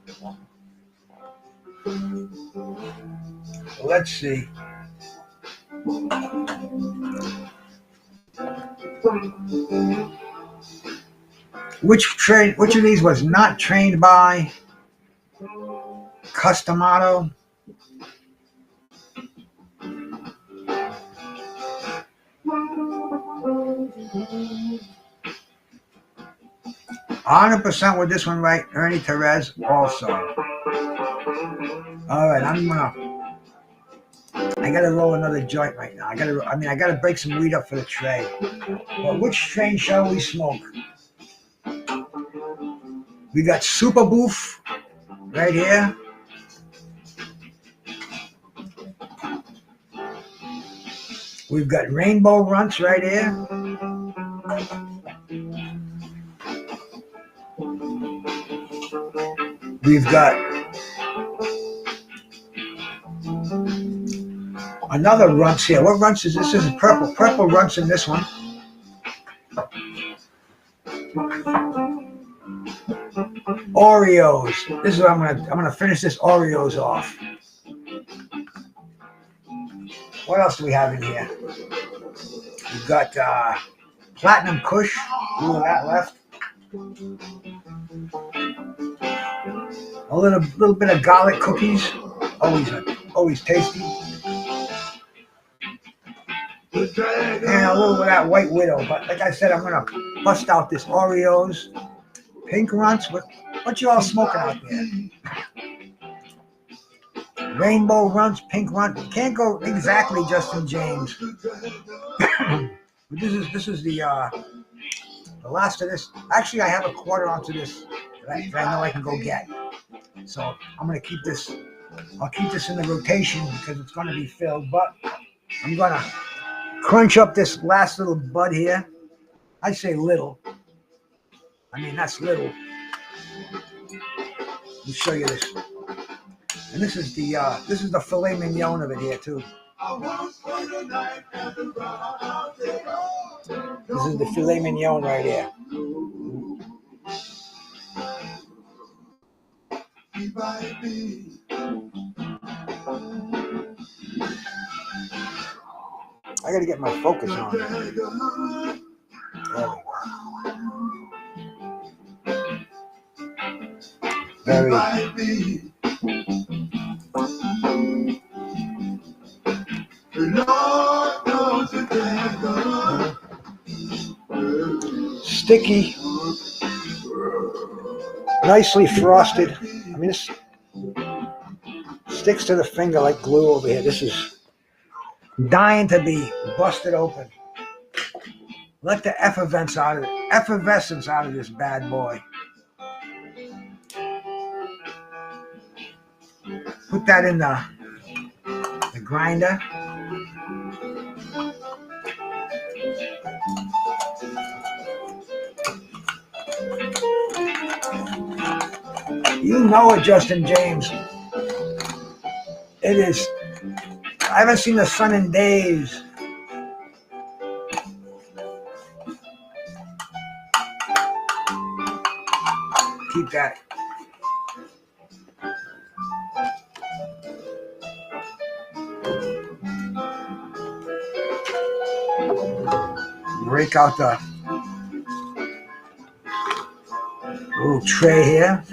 Speaker 1: Which of these was not trained by Customato? %, with this one right. Ernie Terrez also. All right, I gotta roll another joint right now. I gotta break some weed up for the tray. But which strain shall we smoke? We got Super Boof right here. We've got Rainbow Runts right here. We've got Another runts here. What runts is this? This is purple. Purple runts in this one. Oreos. This is what I'm gonna finish this Oreos off. What else do we have in here? We've got Platinum Kush. Ooh, that left. A little bit of garlic cookies. Always tasty. And a little bit of that White Widow. But like I said, I'm gonna bust out this Oreos. Pink Runts. What you all smoking out there? Rainbow Runts, Pink Runt. You can't go exactly Justin James. This is the last of this. Actually, I have a quarter onto this that I know I can go get. So I'm gonna keep this. I'll keep this in the rotation because it's gonna be filled. But I'm gonna crunch up this last little bud here. I say little. I mean that's little. Let me show you this. And this is the filet mignon of it here too. This is the filet mignon right here. I gotta get my focus on. There we go. Very. Sticky. Nicely frosted. I mean, this sticks to the finger like glue over here. This is dying to be busted open. Let the effervescence out of this bad boy. Put that in the grinder. You know it, Justin James. It is. I haven't seen the sun in days. Keep that. Break out the little tray here.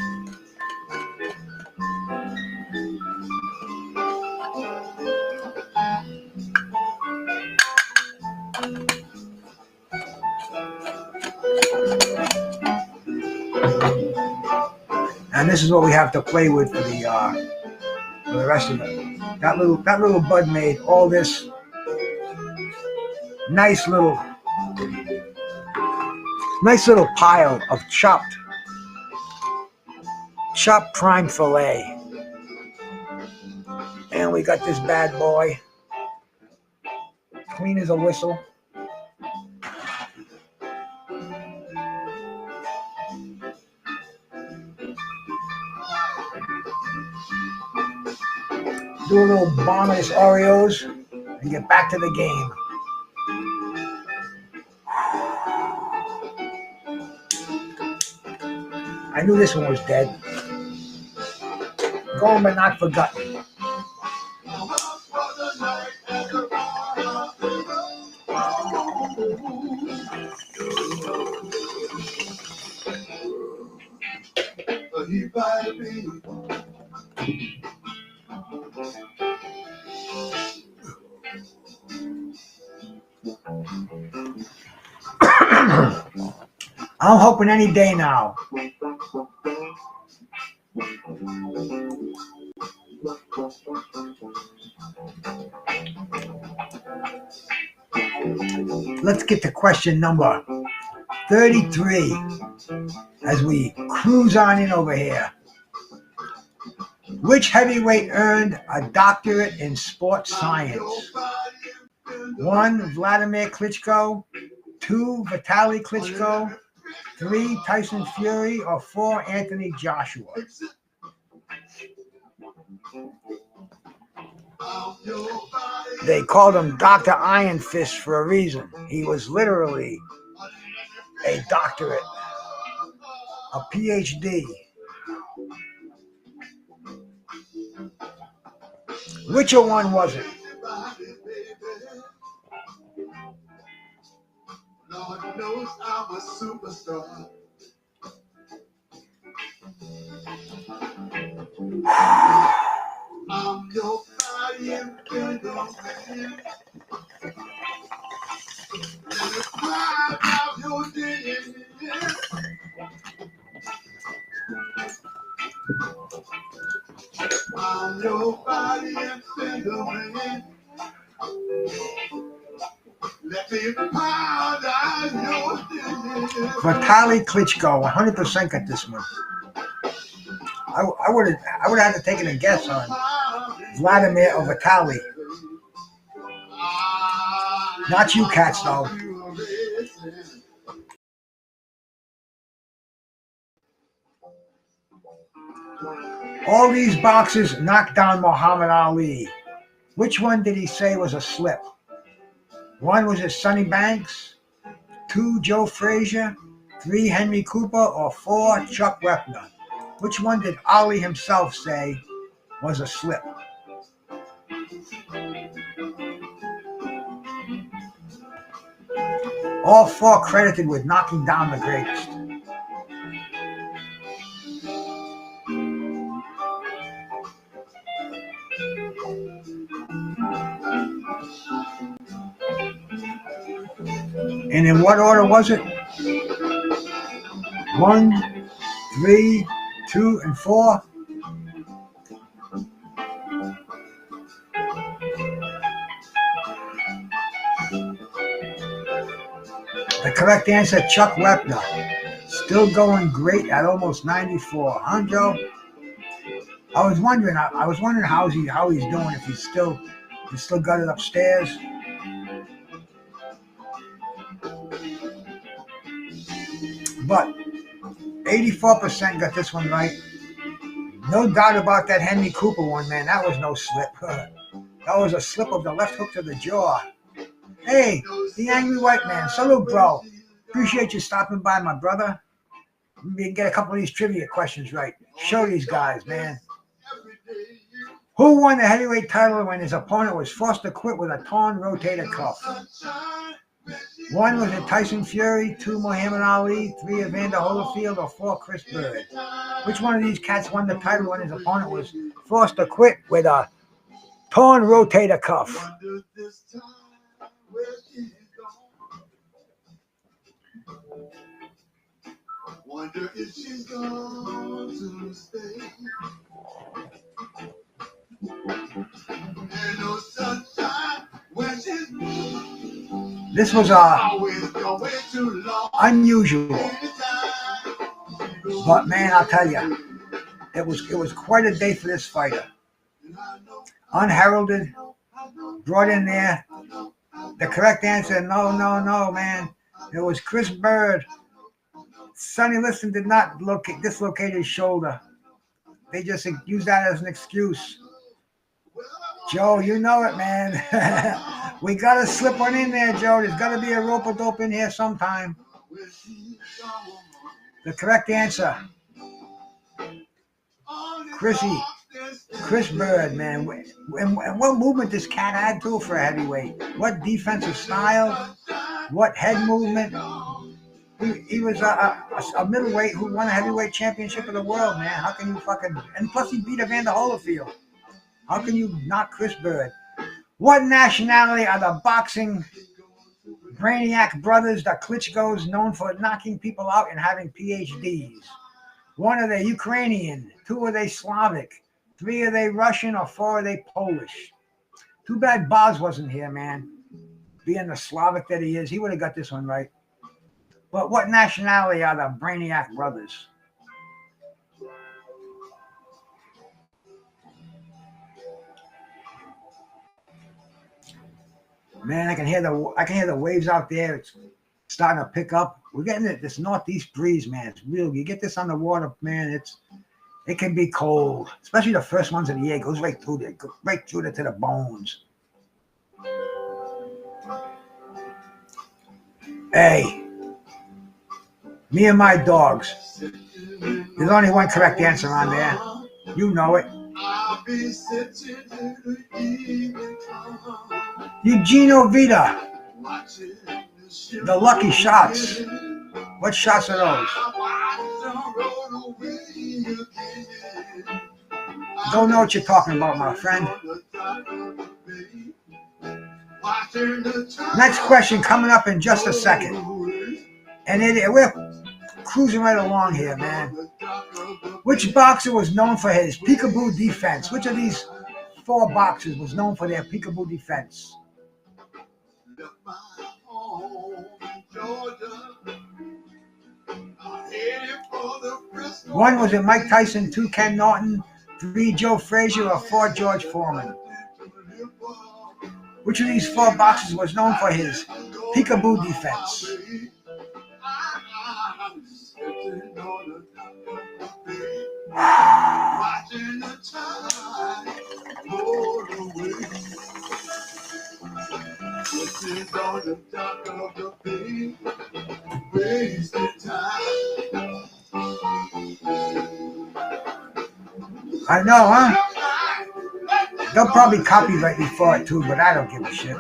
Speaker 1: And this is what we have to play with for the rest of it. That little bud made all this nice little pile of chopped prime filet. And we got this bad boy, clean as a whistle. Do a little bomb of this Oreos and get back to the game. I knew this one was dead. Gone but not forgotten. I'm hoping any day now. Let's get to question number 33 as we cruise on in over here. Which heavyweight earned a doctorate in sports science? 1. Vladimir Klitschko. 2. Vitaly Klitschko. 3. Tyson Fury. Or 4. Anthony Joshua. They called him Dr. Iron Fist for a reason. He was literally a doctorate, a PhD. Which one was it?
Speaker 4: Lord knows I'm a superstar. I'm your body and finger man. Let me find out your DNA. I'm your body and finger man. Let me find out your DNA.
Speaker 1: Vitaly Klitschko, 100% got this one. I would have had to take a guess on Vladimir or Vitaly. Not you cats though. All these boxers knocked down Muhammad Ali. Which one did he say was a slip? One, was it Sonny Banks? 2, Joe Frazier? 3, Henry Cooper? Or 4, Chuck Wepner? Which one did Ali himself say was a slip? All 4 credited with knocking down the greatest. And in what order was it? 1, 3, 2, and 4? The correct answer, Chuck Wepner. Still going great at almost 94. Huh, Joe? I was wondering how he's doing, if he's still got it upstairs. But 84% got this one right. No doubt about that Henry Cooper one, man. That was no slip. That was a slip of the left hook to the jaw. Hey, the Angry White Man. Salute, bro. Appreciate you stopping by, my brother. We can get a couple of these trivia questions right. Show these guys, man. Who won the heavyweight title when his opponent was forced to quit with a torn rotator cuff? 1, was it Tyson Fury? 2, Muhammad Ali? 3, Evander Holyfield? Or 4, Chris Bird? Which one of these cats won the title when his opponent was forced to quit with a torn rotator cuff?
Speaker 4: Wonder if she's going to stay. And no sunshine when she's
Speaker 1: This was unusual, but man, I'll tell you, it was quite a day for this fighter. Unheralded, brought in there. The correct answer, no, man. It was Chris Bird. Sonny Liston did not dislocate his shoulder. They just used that as an excuse. Joe, you know it, man. We got to slip one in there, Joe. There's got to be a rope-a-dope in here sometime. The correct answer, Chris Bird, man. And what movement this cat had, too, for a heavyweight. What defensive style. What head movement. He was a middleweight who won a heavyweight championship of the world, man. How can you and plus he beat Evander Holyfield. How can you knock Chris Bird? What nationality are the boxing brainiac brothers, the Klitschkos, known for knocking people out and having PhDs? 1, are they Ukrainian? 2, are they Slavic? 3, are they Russian? Or 4, are they Polish? Too bad Boz wasn't here, man. Being the Slavic that he is, he would have got this one right. But what nationality are the brainiac brothers? Man, I can hear the waves out there. It's starting to pick up. We're getting this northeast breeze, man. It's real. You get this on the water, man. It can be cold, especially the first ones of the year. It goes right through there, to the bones. A. Me and my dogs. There's only one correct answer on there. You know it. Eugenio Vita. The Lucky Shots. What shots are those? Don't know what you're talking about, my friend. Next question coming up in just a second. And we're cruising right along here, man. Which boxer was known for his peekaboo defense? Which of these 4 boxers was known for their peekaboo defense? One, was it Mike Tyson? 2, Ken Norton. 3, Joe Frazier. Or 4, George Foreman? Which of these 4 boxers was known for his peekaboo defense? I know, huh? They'll probably copyright me for it too, but I don't give a shit.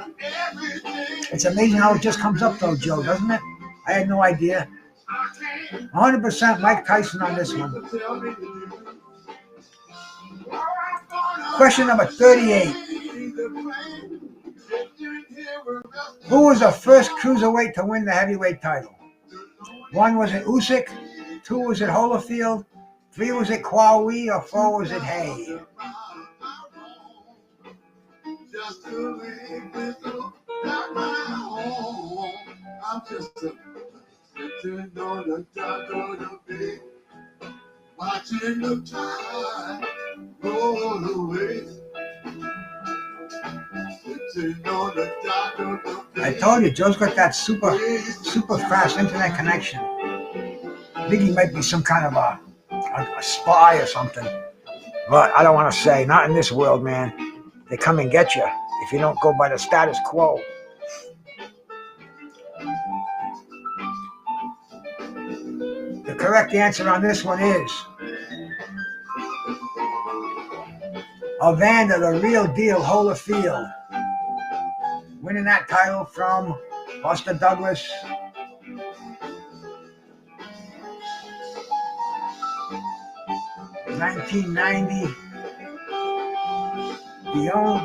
Speaker 1: It's amazing how it just comes up though, Joe, doesn't it? I had no idea. 100% Mike Tyson on this one. Question number 38. Who was the first cruiserweight to win the heavyweight title? 1, was it Usyk? 2, was it Holyfield? 3, was it Kwawi? Or 4, was it Hay?
Speaker 4: I'm just sitting on the dock of the bay, watching the tide roll away. Sitting on the dock of the bay.
Speaker 1: I told you, Joe's got that super fast internet connection. Biggie might be some kind of a spy or something. But I don't want to say, not in this world, man. They come and get you if you don't go by the status quo. The correct answer on this one is Evander, the real deal, Holyfield, winning that title from Buster Douglas. In 1990,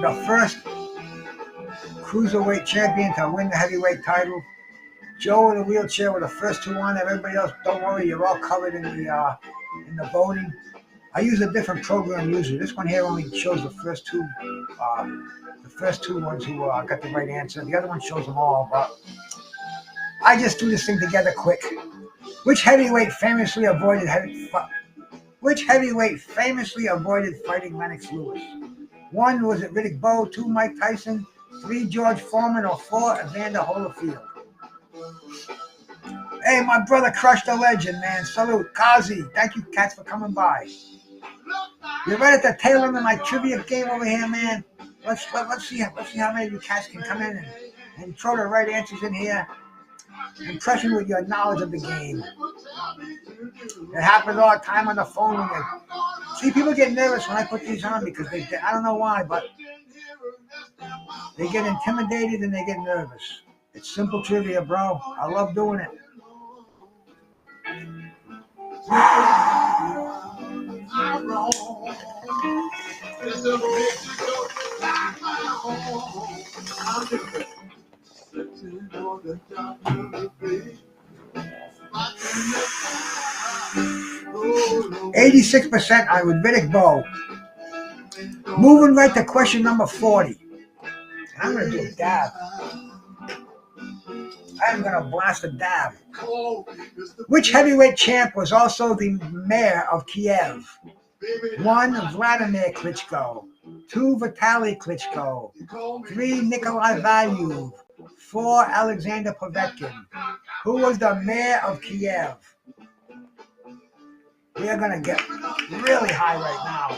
Speaker 1: the first cruiserweight champion to win the heavyweight title. Joe in the wheelchair with the first 2 on. Everybody else, don't worry, you're all covered in the voting. I use a different program usually. This one here only shows the first 2 ones who got the right answer. The other one shows them all, but I just do this thing together quick. Which heavyweight famously avoided fighting Lennox Lewis? 1, was it Riddick Bowe? 2, Mike Tyson. 3, George Foreman. Or 4, Evander Holyfield? Hey, my brother crushed a legend, man. Salute. Kazi, thank you, cats, for coming by. You're right at the tail end of my trivia game over here, man. Let's see how many of you cats can come in and throw the right answers in here. Impress me with your knowledge of the game. It happens all the time on the phone. See, people get nervous when I put these on because I don't know why, but they get intimidated and they get nervous. It's simple trivia, bro. I love doing it.
Speaker 4: Sitting on the dock of the bay, watching the tide roll away.
Speaker 1: 86% I with Riddick Bowe. Moving right to question number 40. And I'm going to do a dab. I'm going to blast a dab. Which heavyweight champ was also the mayor of Kiev? 1, Vladimir Klitschko. 2, Vitaly Klitschko. 3, Nikolai Valuev. 4, Alexander Povetkin. Who was the mayor of Kiev? We are going to get really high right now.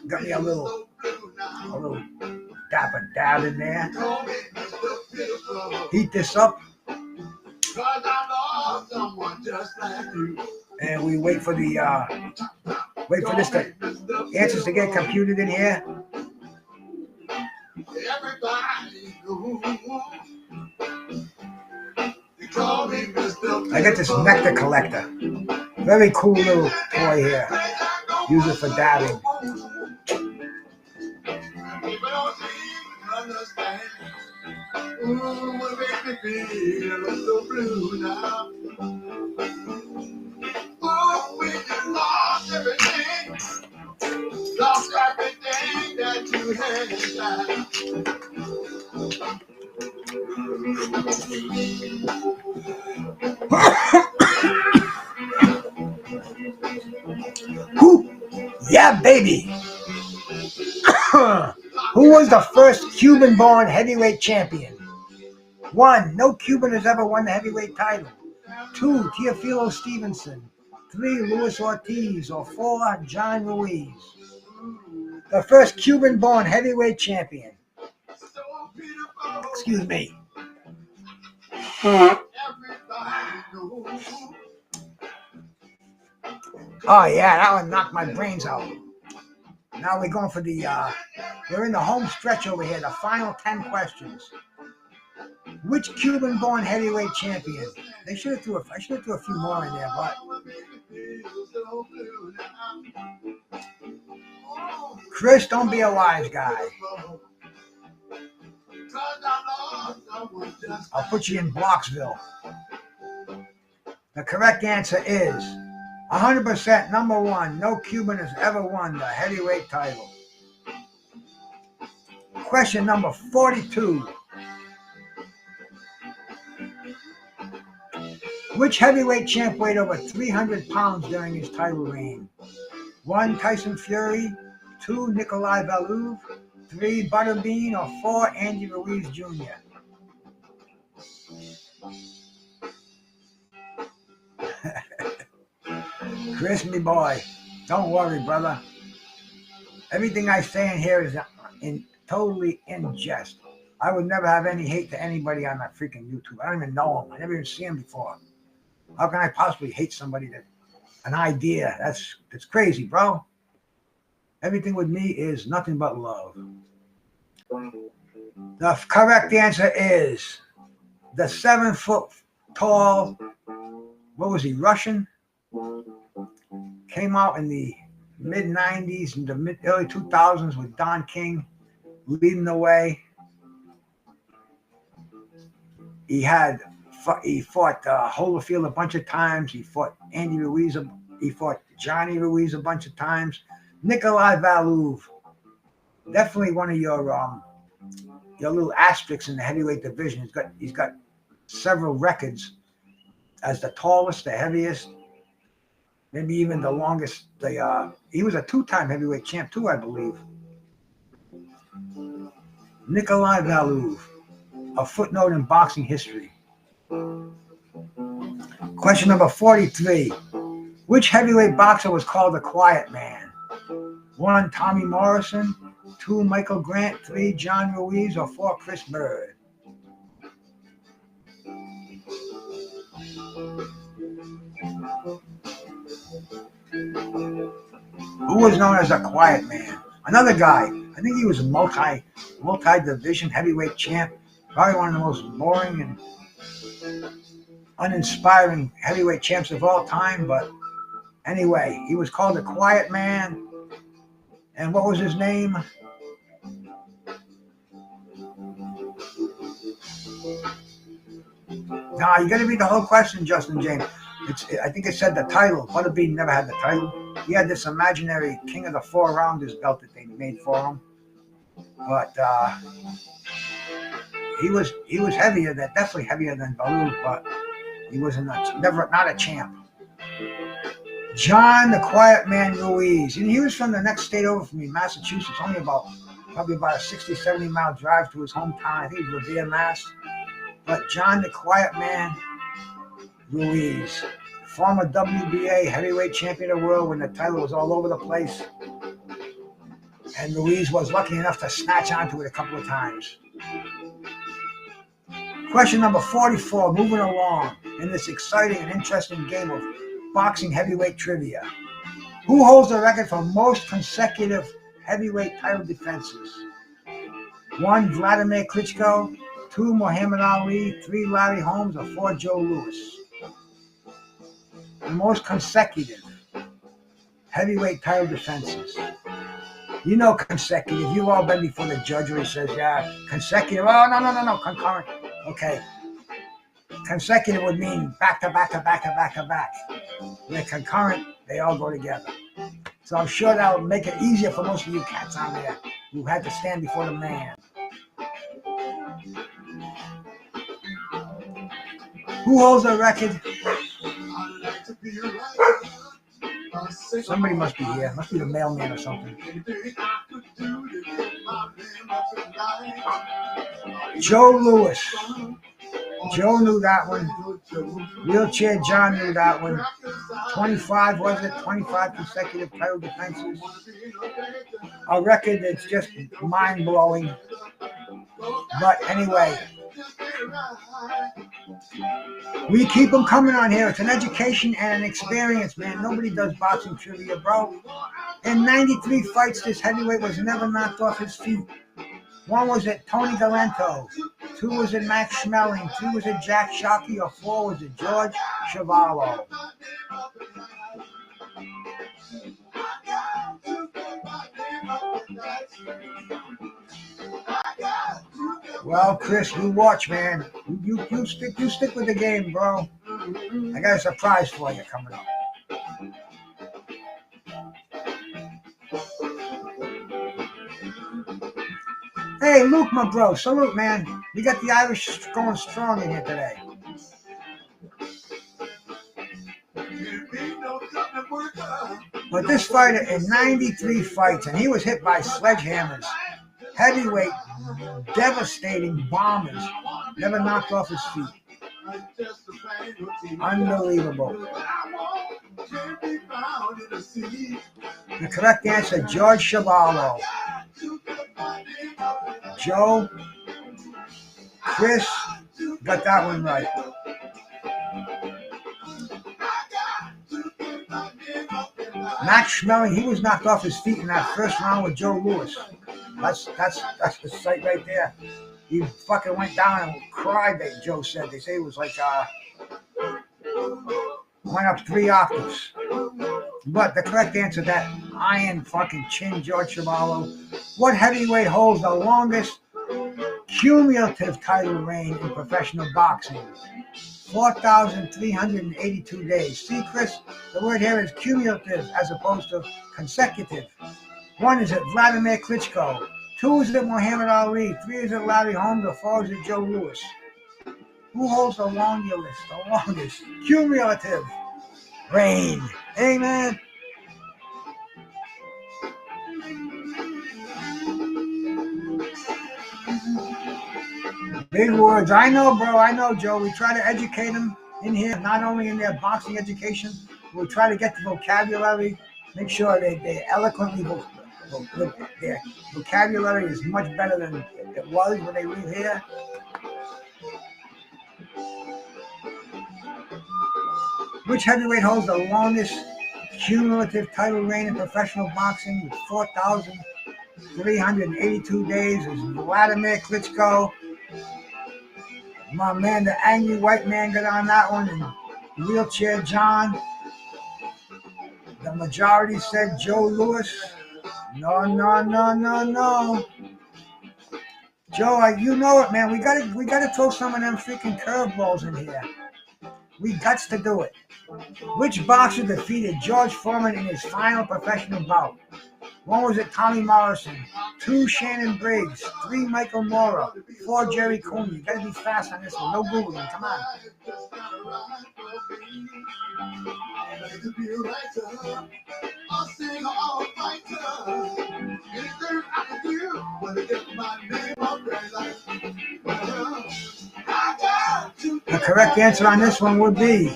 Speaker 1: Got me a little dab in there. heat this up.
Speaker 4: 'Cause I love someone just like you.
Speaker 1: And we wait for the answers to get computed in here.
Speaker 4: Everybody knows. You call me Mr.
Speaker 1: I got this nectar collector. Very cool little toy here. Use it for dabbing.
Speaker 4: People don't seem to understand. Ooh, what makes me feel so blue now? Oh, when you lost everything, lost everything that you had inside.
Speaker 1: Who? Yeah, baby. Who was the first Cuban-born heavyweight champion? 1. No Cuban has ever won the heavyweight title. 2. Teofilo Stevenson. 3. Luis Ortiz. Or 4. John Ruiz. The first Cuban-born heavyweight champion. Excuse me. Oh yeah, that one knocked my brains out. Now we're going for we're in the home stretch over here, the final 10 questions. Which Cuban-born heavyweight champion? I should have threw a few more in there, but Chris, don't be a wise guy. I'll put you in Blocksville. The correct answer is 100% number 1. No Cuban has ever won the heavyweight title. Question number 42. Which heavyweight champ weighed over 300 pounds during his title reign? 1. Tyson Fury. 2. Nikolai Valuv. 3. Butterbean. Or 4. Andy Ruiz Jr. Chris, me boy, don't worry, brother. Everything I say in here is totally in jest. I would never have any hate to anybody on that freaking YouTube. I don't even know him. I never even seen him before. How can I possibly hate somebody an idea? That's crazy, bro. Everything with me is nothing but love. The correct answer is the 7-foot tall, what was he, Russian? Came out in the mid-90s and the early 2000s with Don King leading the way. He fought Holyfield a bunch of times. He fought Andy Ruiz. He fought Johnny Ruiz a bunch of times. Nikolai Valuv, definitely one of your little asterisks in the heavyweight division. He's got several records as the tallest, the heaviest, maybe even the longest. He was a 2-time heavyweight champ too, I believe. Nikolai Valuv, a footnote in boxing history. Question number 43. Which heavyweight boxer was called the Quiet Man? 1. Tommy Morrison. 2. Michael Grant. 3. John Ruiz. Or 4. Chris Bird. Who was known as a Quiet Man? Another guy. I think he was a multi-division heavyweight champ. Probably one of the most boring and uninspiring heavyweight champs of all time. But anyway, he was called the Quiet Man. And what was his name? Nah, you got to read the whole question, Justin James. I think it said the title. Butterbean never had the title. He had this imaginary King of the Four Rounders belt that they made for him. But he was heavier, definitely heavier than Valuv, but he was not a champ. John the Quiet Man Ruiz. And he was from the next state over from me, Massachusetts, probably about a 60, 70 mile drive to his hometown. I think it was Revere, Mass. But John the Quiet Man Ruiz, former WBA heavyweight champion of the world when the title was all over the place. And Ruiz was lucky enough to snatch onto it a couple of times. Question number 44, moving along in this exciting and interesting game of boxing heavyweight trivia. Who holds the record for most consecutive heavyweight title defenses? 1. Vladimir Klitschko, 2. Muhammad Ali, 3. Larry Holmes, or 4. Joe Louis? The most consecutive heavyweight title defenses. You know consecutive. You've all been before the judge where he says, yeah, consecutive. Oh, no, concurrent. Okay. Consecutive would mean back to back to back to back to back. They're concurrent, they all go together. So I'm sure that'll make it easier for most of you cats on there who had to stand before the man. Who holds the record? Somebody must be here. Must be the mailman or something. Joe Louis. Joe knew that one. Wheelchair John knew that one. 25, was it? 25 consecutive title defenses. A record that's just mind-blowing. But anyway, we keep them coming on here. It's an education and an experience, man. Nobody does boxing trivia, bro. In 93 fights, this heavyweight was never knocked off his feet. 1 was at Tony Galento, 2 was at Max Schmeling, 3 was at Jack Shockey, or 4 was at George Chuvalo. Well, Chris, you watch, man. You stick with the game, bro. I got a surprise for you coming up. Hey, Luke, my bro. Salute, man. We got the Irish going strong in here today. But this fighter in 93 fights, and he was hit by sledgehammers, heavyweight, devastating bombers, never knocked off his feet. Unbelievable. The correct answer, George Chuvalo. Joe, Chris, got that one right. Max Schmeling, he was knocked off his feet in that first round with Joe Louis. That's the sight right there. He fucking went down and cried, Joe said. They say it was like, went up 3 octaves. But the correct answer, that iron fucking chin, George Chuvalo. What heavyweight holds the longest cumulative title reign in professional boxing? 4,382 days. See, Chris, the word here is cumulative as opposed to consecutive. 1 is at Vladimir Klitschko. 2 is at Muhammad Ali. 3 is at Larry Holmes. Or 4 is at Joe Louis. Who holds the longest cumulative reign? Amen. Big words. I know, bro. I know, Joe. We try to educate them in here, not only in their boxing education. We try to get the vocabulary, make sure they eloquently, their vocabulary is much better than it was when they leave here. Which heavyweight holds the longest cumulative title reign in professional boxing with 4,382 days? Is Vladimir Klitschko. My man, the angry white man, got on that one, and Wheelchair John. The majority said Joe Louis. No. Joe, you know it, man. We gotta throw some of them freaking curveballs in here. We guts to do it. Which boxer defeated George Foreman in his final professional bout? 1 was at Tommy Morrison, 2 Shannon Briggs, 3 Michael Mora, 4 Jerry Cooney. You gotta be fast on this one. No Googling. Come on. The correct answer on this one would be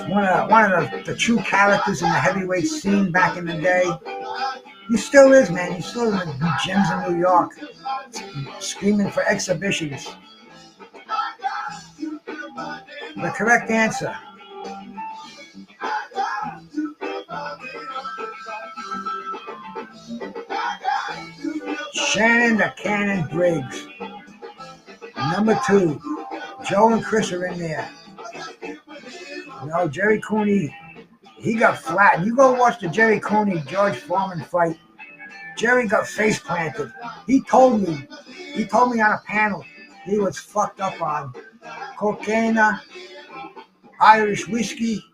Speaker 1: one of the true characters in the heavyweight scene back in the day. He still is, man. He's still in the gyms in New York, screaming for exhibitions. The correct answer. Shannon the Cannon Briggs. Number 2. Joe and Chris are in there. No, Jerry Cooney, he got flattened. You go watch the Jerry Cooney George Foreman fight. Jerry got face planted. He told me on a panel he was fucked up on cocaine, Irish whiskey,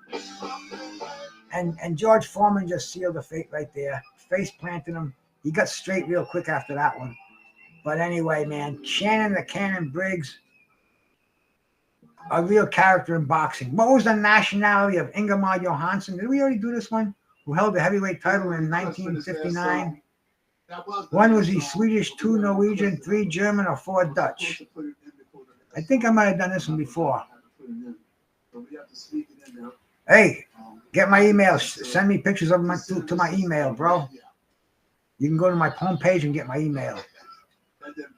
Speaker 1: and George Foreman just sealed the fate right there. Face planted him. He got straight real quick after that one. But anyway, man, Shannon the Cannon Briggs, a real character in boxing. What was the nationality of Ingemar Johansson? Did we already do this one? Who held the heavyweight title in 1959? One was he Swedish, 2 Norwegian, 3 German, or 4 Dutch. I think I might have done this one before. Hey, get my email. Send me pictures of my to my email, bro. You can go to my homepage and get my email.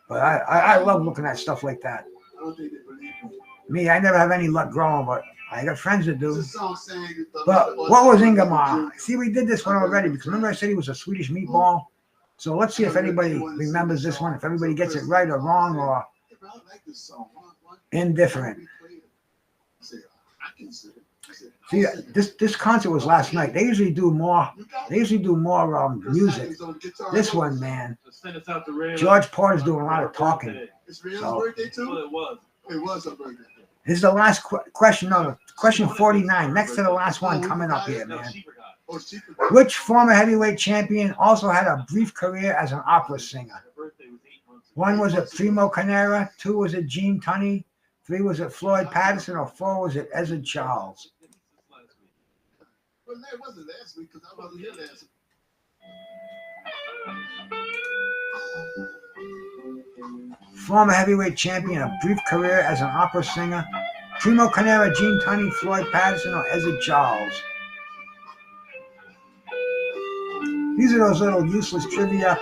Speaker 1: But I love looking at stuff like that. Me, I never have any luck growing, but I got friends that do. But what was Ingemar? See, we did this one already because remember I said he was a Swedish meatball? So let's see if anybody remembers this one, if everybody gets it right or wrong or indifferent. See, this concert was last night. They usually do more music. This one, man, George Porter's doing a lot of talking. So,
Speaker 4: it was a birthday.
Speaker 1: This is the last question. No, question 49. Next to the last one coming up here, man. Which former heavyweight champion also had a brief career as an opera singer? 1 was it Primo Carnera, 2 was it Gene Tunney, 3 was it Floyd Patterson, or 4 was it Ezra Charles?
Speaker 4: Well, that wasn't last week because I wasn't here last week.
Speaker 1: Former heavyweight champion, a brief career as an opera singer. Primo Carnera, Gene Tunney, Floyd Patterson, or Ezra Charles? These are those little useless trivia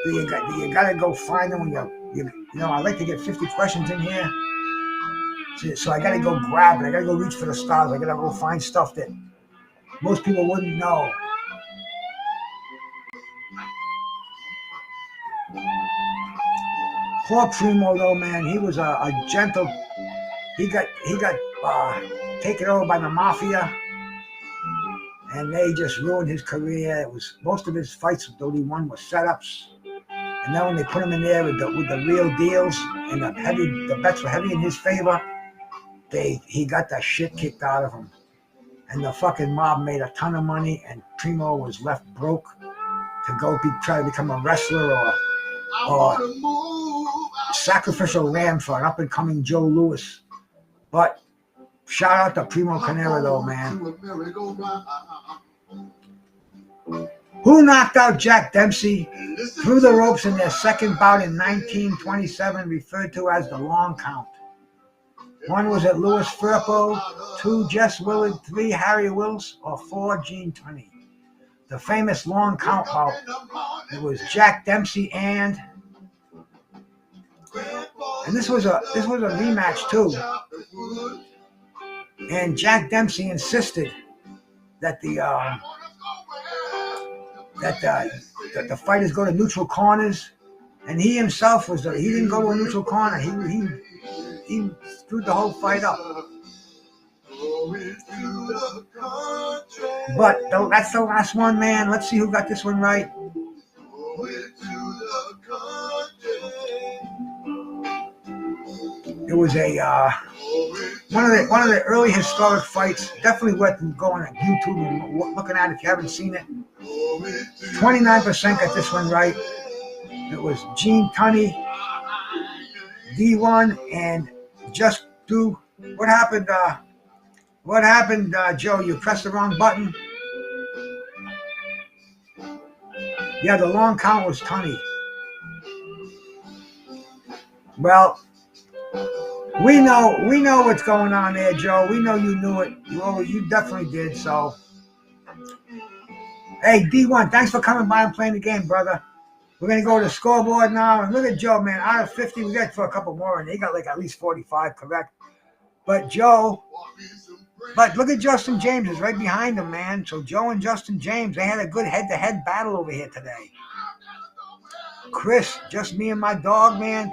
Speaker 1: that you gotta go find them when you know. I like to get 50 questions in here, so I gotta go grab it. I gotta go reach for the stars. I gotta go find stuff that most people wouldn't know. Poor Primo, though, man, he was a gentle. He got taken over by the mafia, and they just ruined his career. It was most of his fights that he won were setups, and then when they put him in there with the real deals and the bets were heavy in his favor, he got the shit kicked out of him, and the fucking mob made a ton of money, and Primo was left broke to go try to become a wrestler or sacrificial lamb for an up-and-coming Joe Louis. But shout out to Primo Carnera, though, man. Who knocked out Jack Dempsey through the ropes in their second bout in 1927, referred to as the long count? 1 was it Louis Firpo, 2 Jess Willard, 3 Harry Wills, or 4 Gene Tunney? The famous long count bout. It was Jack Dempsey and this was a rematch too. And Jack Dempsey insisted that the fighters go to neutral corners, and he himself he didn't go to a neutral corner. He screwed the whole fight up. But that's the last one, man. Let's see who got this one right. It was one of the early historic fights. Definitely worth going on YouTube and looking at if you haven't seen it. 29% got this one right. It was Gene Tunney, D1, and just do what happened. What happened, Joe? You pressed the wrong button. Yeah, the long count was Tunney. Well, we know what's going on there, Joe. We know you knew it. You definitely did. So Hey, D1, thanks for coming by and playing the game, brother. We're going to go to the scoreboard now. And look at Joe, man. Out of 50, we got for a couple more, and he got like at least 45 correct. But look at Justin James is right behind him, man. So Joe and Justin James, they had a good head-to-head battle over here today. Chris, just me and my dog, man.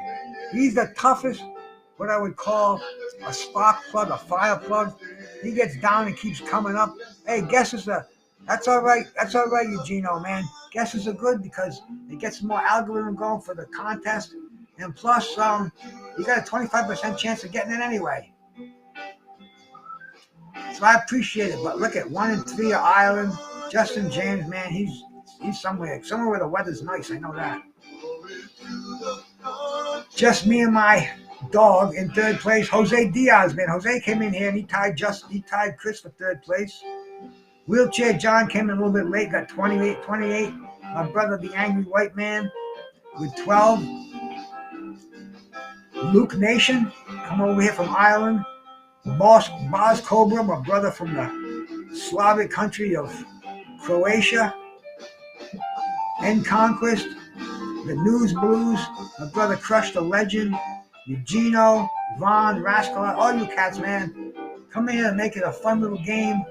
Speaker 1: He's the toughest, what I would call a spark plug, a fire plug. He gets down and keeps coming up. Hey, that's all right. That's all right, Eugenio, man. Guesses are good because it gets more algorithm going for the contest. And plus, you got a 25% chance of getting it anyway. So I appreciate it. But look at 1 and 3 of Ireland. Justin James, man, he's somewhere where the weather's nice. I know that. Just me and my dog in third place. Jose Diaz, man. Jose came in here and he tied Chris for third place. Wheelchair John came in a little bit late, got 28. My brother, the Angry White Man, with 12. Luke Nation, come over here from Ireland. Boz Cobra, my brother from the Slavic country of Croatia. End Conquest, the News Blues, my brother Crush the Legend, Eugenio, Vaughn, Rascal, all you cats, man. Come in here and make it a fun little game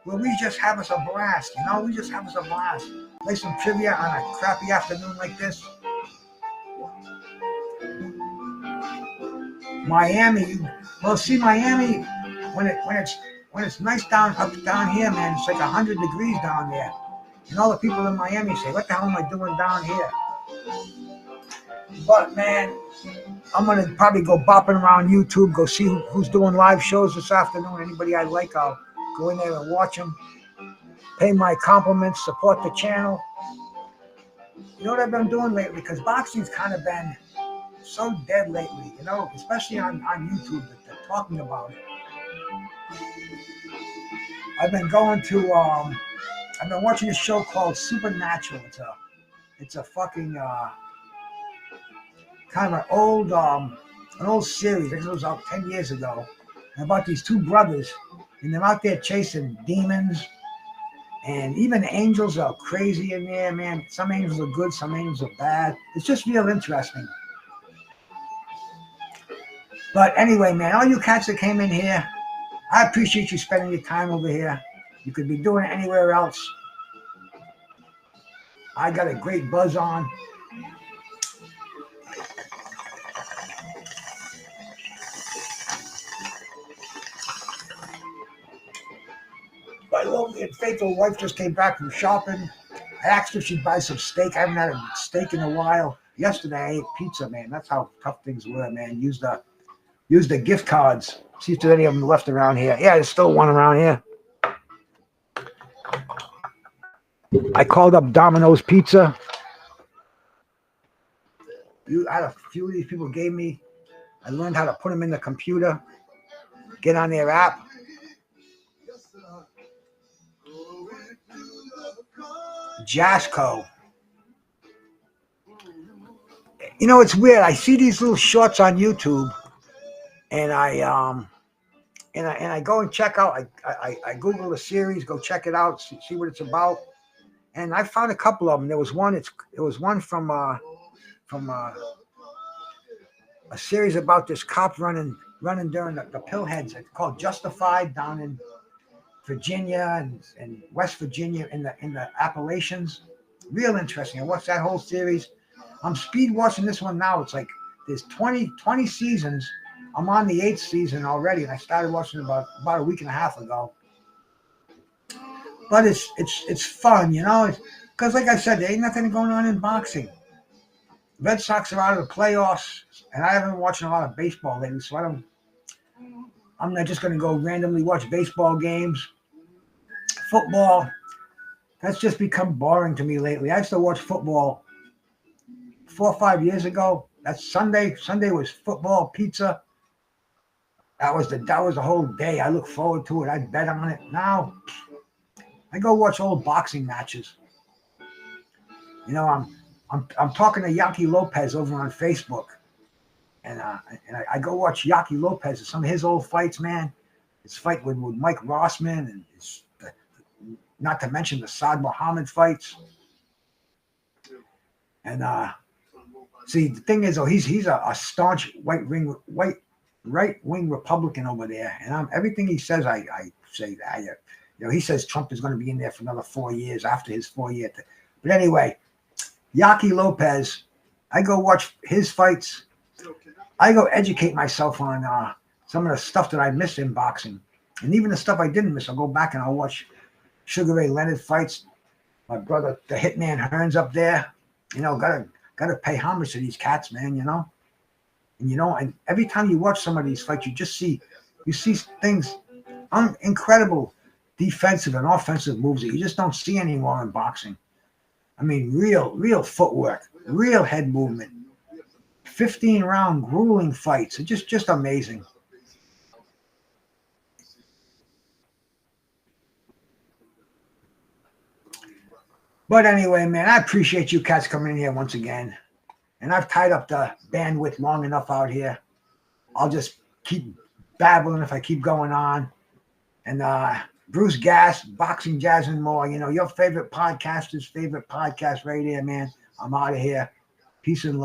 Speaker 1: where we just have us a blast, we just have us a blast. Play some trivia on a crappy afternoon like this. Miami, well, see, Miami, when it's nice down here, man, it's like 100 degrees down there. And all the people in Miami say, what the hell am I doing down here? But, man, I'm going to probably go bopping around YouTube, go see who's doing live shows this afternoon. Anybody I like, I'll go in there and watch them. Pay my compliments, support the channel. You know what I've been doing lately? Because boxing's kind of been so dead lately, especially on YouTube that they're talking about it. I've been going to, I've been watching a show called Supernatural. It's a fucking kind of an old series. I think it was out 10 years ago, about these two brothers, and they're out there chasing demons, and even angels are crazy in there, man. Some angels are good, some angels are bad. It's just real interesting. But anyway, man, all you cats that came in here, I appreciate you spending your time over here. You could be doing it anywhere else. I got a great buzz on. My lovely and faithful wife just came back from shopping. I asked her if she'd buy some steak. I haven't had a steak in a while. Yesterday I ate pizza, man. That's how tough things were, man. Use the gift cards. See if there's any of them left around here. Yeah, there's still one around here. I called up Domino's Pizza. I had a few of these people gave me. I learned how to put them in the computer. Get on their app. Jasco. It's weird. I see these little shorts on YouTube, and I go and check out. I Google the series, go check it out, see what it's about, and I found a couple of them. There was one. It was one from a series about this cop running during the pillheads. It's called Justified down in Virginia and West Virginia in the Appalachians. Real interesting. I watched that whole series. I'm speed watching this one now. It's like there's 20 seasons. I'm on the 8th season already, and I started watching about a week and a half ago. But it's fun, because like I said, there ain't nothing going on in boxing. Red Sox are out of the playoffs, and I haven't been watching a lot of baseball lately, so I'm not just going to go randomly watch baseball games. Football, that's just become boring to me lately. I used to watch football 4 or 5 years ago. That's Sunday. Sunday was football, pizza. That was the whole day. I look forward to it. I bet on it. Now I go watch old boxing matches. I'm talking to Yaki Lopez over on Facebook, and I go watch Yaki Lopez and some of his old fights, man. His fight with Mike Rossman and not to mention the Saad Muhammad fights. And see, the thing is, though, he's a staunch right wing Republican over there, and everything he says, I say that. He says Trump is going to be in there for another 4 years after his 4 year. But anyway, Yaki Lopez, I go watch his fights. I go educate myself on some of the stuff that I missed in boxing, and even the stuff I didn't miss. I'll go back and I'll watch Sugar Ray Leonard fights. My brother, the Hitman Hearns up there. Gotta pay homage to these cats, man. And every time you watch some of these fights, you see things, incredible defensive and offensive moves that you just don't see anymore in boxing. I mean, real footwork, real head movement, 15-round grueling fights. It's just amazing. But anyway, man, I appreciate you cats coming in here once again. And I've tied up the bandwidth long enough out here. I'll just keep babbling if I keep going on. And Bruce Gass, Boxing, Jazz, and more. Your favorite podcaster's favorite podcast right here, man. I'm out of here. Peace and love.